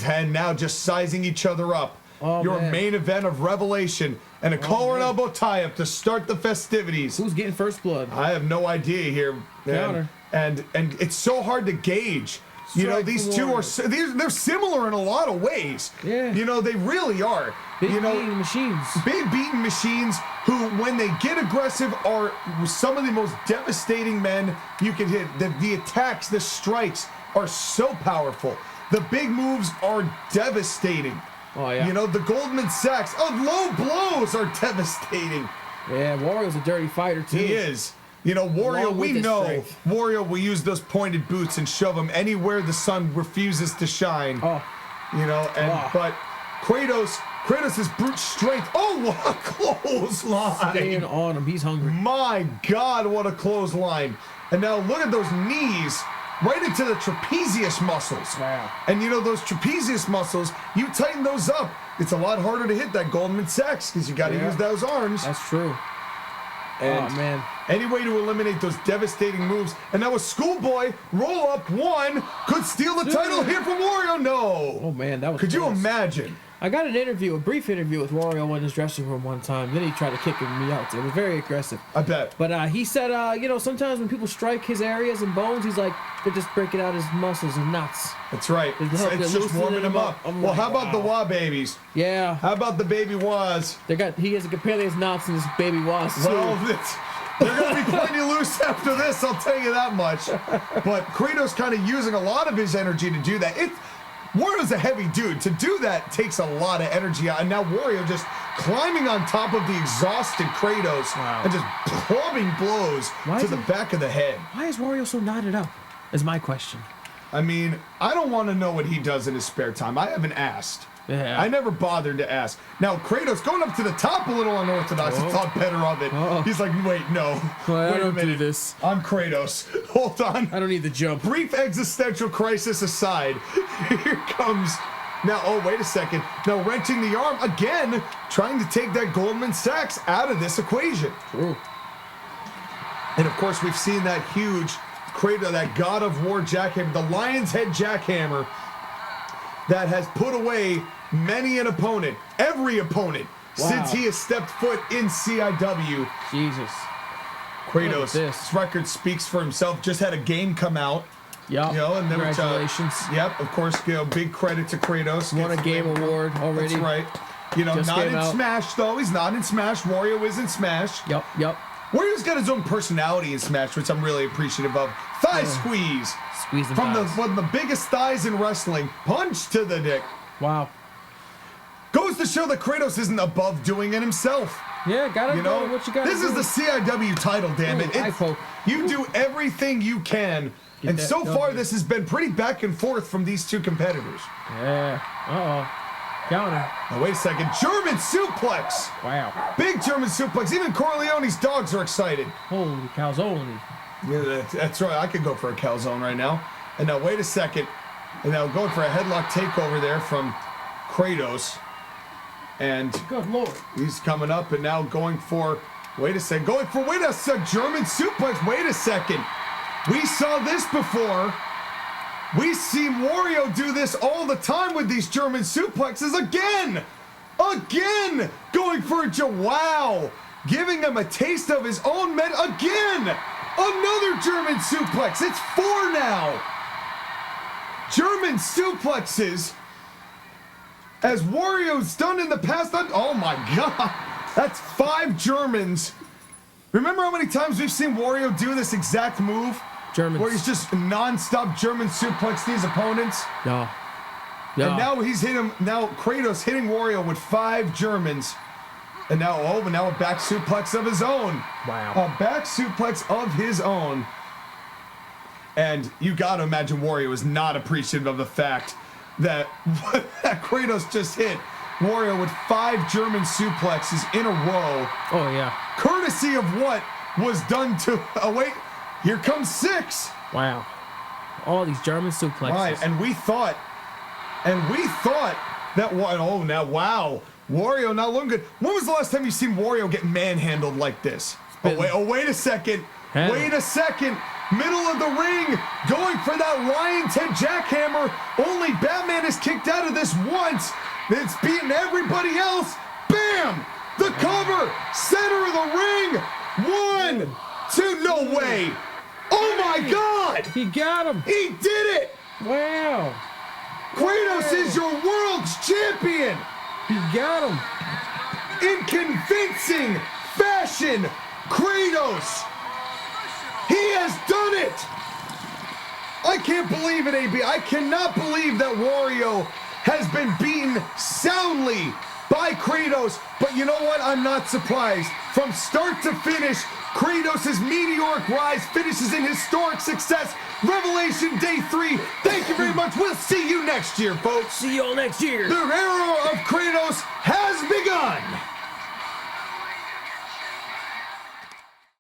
and now just sizing each other up. Oh, Your man. main event of Revelation and a collar and elbow tie-up to start the festivities. Who's getting first blood? I have no idea here. Counter. And it's so hard to gauge. You know, Strike these the two are Warriors. they're similar in a lot of ways. Yeah. You know, they really are. Big you know, beating machines. big beaten machines who, when they get aggressive, are some of the most devastating men you can hit. The attacks, the strikes are so powerful. The big moves are devastating. Oh, yeah. You know, the Goldman Sachs of low blows are devastating. Yeah, Wario's a dirty fighter, too. He is. You know, Wario, Along with we his know strength. Wario will use those pointed boots and shove them anywhere the sun refuses to shine. Oh, You know, Oh. but Kratos' brute strength. Oh, what a clothesline! staying on him. He's hungry. My God, what a clothesline! And now look at those knees, right into the trapezius muscles. Wow. And you know those trapezius muscles, you tighten those up, it's a lot harder to hit that Goldman Sachs because you got to Yeah. use those arms. That's true. And Oh, man. any way to eliminate those devastating moves. And now a schoolboy roll up one could steal the title here from Wario. No. Oh, man, that was Could you close. imagine? I got an interview, a brief interview with Wario in his dressing room one time. Then he tried to kick me out. It was very aggressive. I bet. But he said, you know, sometimes when people strike his areas and bones, he's like, they're just breaking out his muscles and nuts. That's right. It's helping It's just loosen warming him him up. up. I'm Well, like, how about the wow. Wah babies? Yeah. How about the baby Wahs? He has a companion his knots and his baby was too. Well, they're going to be plenty loose after this, I'll tell you that much. But Kratos kind of using a lot of his energy to do that. Wario's a heavy dude. To do that takes a lot of energy out. And now Wario just climbing on top of the exhausted Kratos and just clubbing blows to the back of the head. Why is Wario so knotted up? Is my question. I mean, I don't want to know what he does in his spare time. I haven't asked. Yeah. I never bothered to ask. Now, Kratos going up to the top a little unorthodox. I thought better of it. He's like, wait, no. Well, wait I don't a minute. do this. I'm Kratos. Hold on. I don't need the jump. Brief existential crisis aside, here comes. Now, oh, wait a second. Now, wrenching the arm again, trying to take that Goldman Sachs out of this equation. True. And of course, we've seen that huge Kratos, that God of War jackhammer, the Lion's Head jackhammer, that has put away many an opponent, every opponent, since he has stepped foot in CIW. Jesus. Kratos, this. his record speaks for himself. Just had a game come out. Yep. You know, and then Congratulations. Yep, of course, you know, big credit to Kratos. Won a Gets game the- award already. That's right. You know, Just not came in out. Smash, though. He's not in Smash. Wario is in Smash. Yep. Wario's got his own personality in Smash, which I'm really appreciative of. Thigh squeeze. Squeeze them From thighs. one of the biggest thighs in wrestling. Punch to the dick. Wow. Goes to show that Kratos isn't above doing it himself. Yeah, gotta You go know, what you gotta this do. is the CIW title, damn it. Ooh, eye poke. You do everything you can. Get And that so far, W. this has been pretty back and forth from these two competitors. Yeah. Uh-oh. Counter. Now, wait a second. German suplex. Wow. Big German suplex. Even Corleone's dogs are excited. Holy calzone. Yeah, that's right. I could go for a calzone right now. And now, wait a second. And now going for a headlock takeover there from Kratos. And Good lord. he's coming up and now going for, wait a second, wait a second, German suplex. Wait a second. We saw this before. We see Wario do this all the time with these German suplexes again. Again. Going for a wow. Giving him a taste of his own again. Another German suplex. It's 4 now. German suplexes. As Wario's done in the past. Oh my God. That's 5 Germans. Remember how many times we've seen Wario do this exact move? Germans. Where he's just non-stop German suplex these opponents. Yeah. And now now Kratos hitting Wario with 5 Germans. And now, now a back suplex of his own. Wow. A back suplex of his own. And you gotta imagine Wario is not appreciative of the fact that Kratos just hit Wario with 5 German suplexes in a row. Oh, yeah. Courtesy of what was done to, Here comes 6. Wow. All these German suplexes. Right, and we thought that now wow. Wario not looking good. When was the last time you seen Wario get manhandled like this? Wait a second. Wait a second. Middle of the ring, going for that Lion's Head jackhammer. Only Batman is kicked out of this once. It's beaten everybody else. Bam! The cover, center of the ring. 1, 2, no way. Oh my God! He got him. He did it! Wow. Kratos is your world's champion! He got him. In convincing fashion, Kratos! He has done it! I can't believe it, AB. I cannot believe that Wario has been beaten soundly by Kratos, but you know what? I'm not surprised. From start to finish, Kratos' meteoric rise finishes in historic success. Revelation Day 3. Thank you very much. We'll see you next year, folks. See you all next year. The era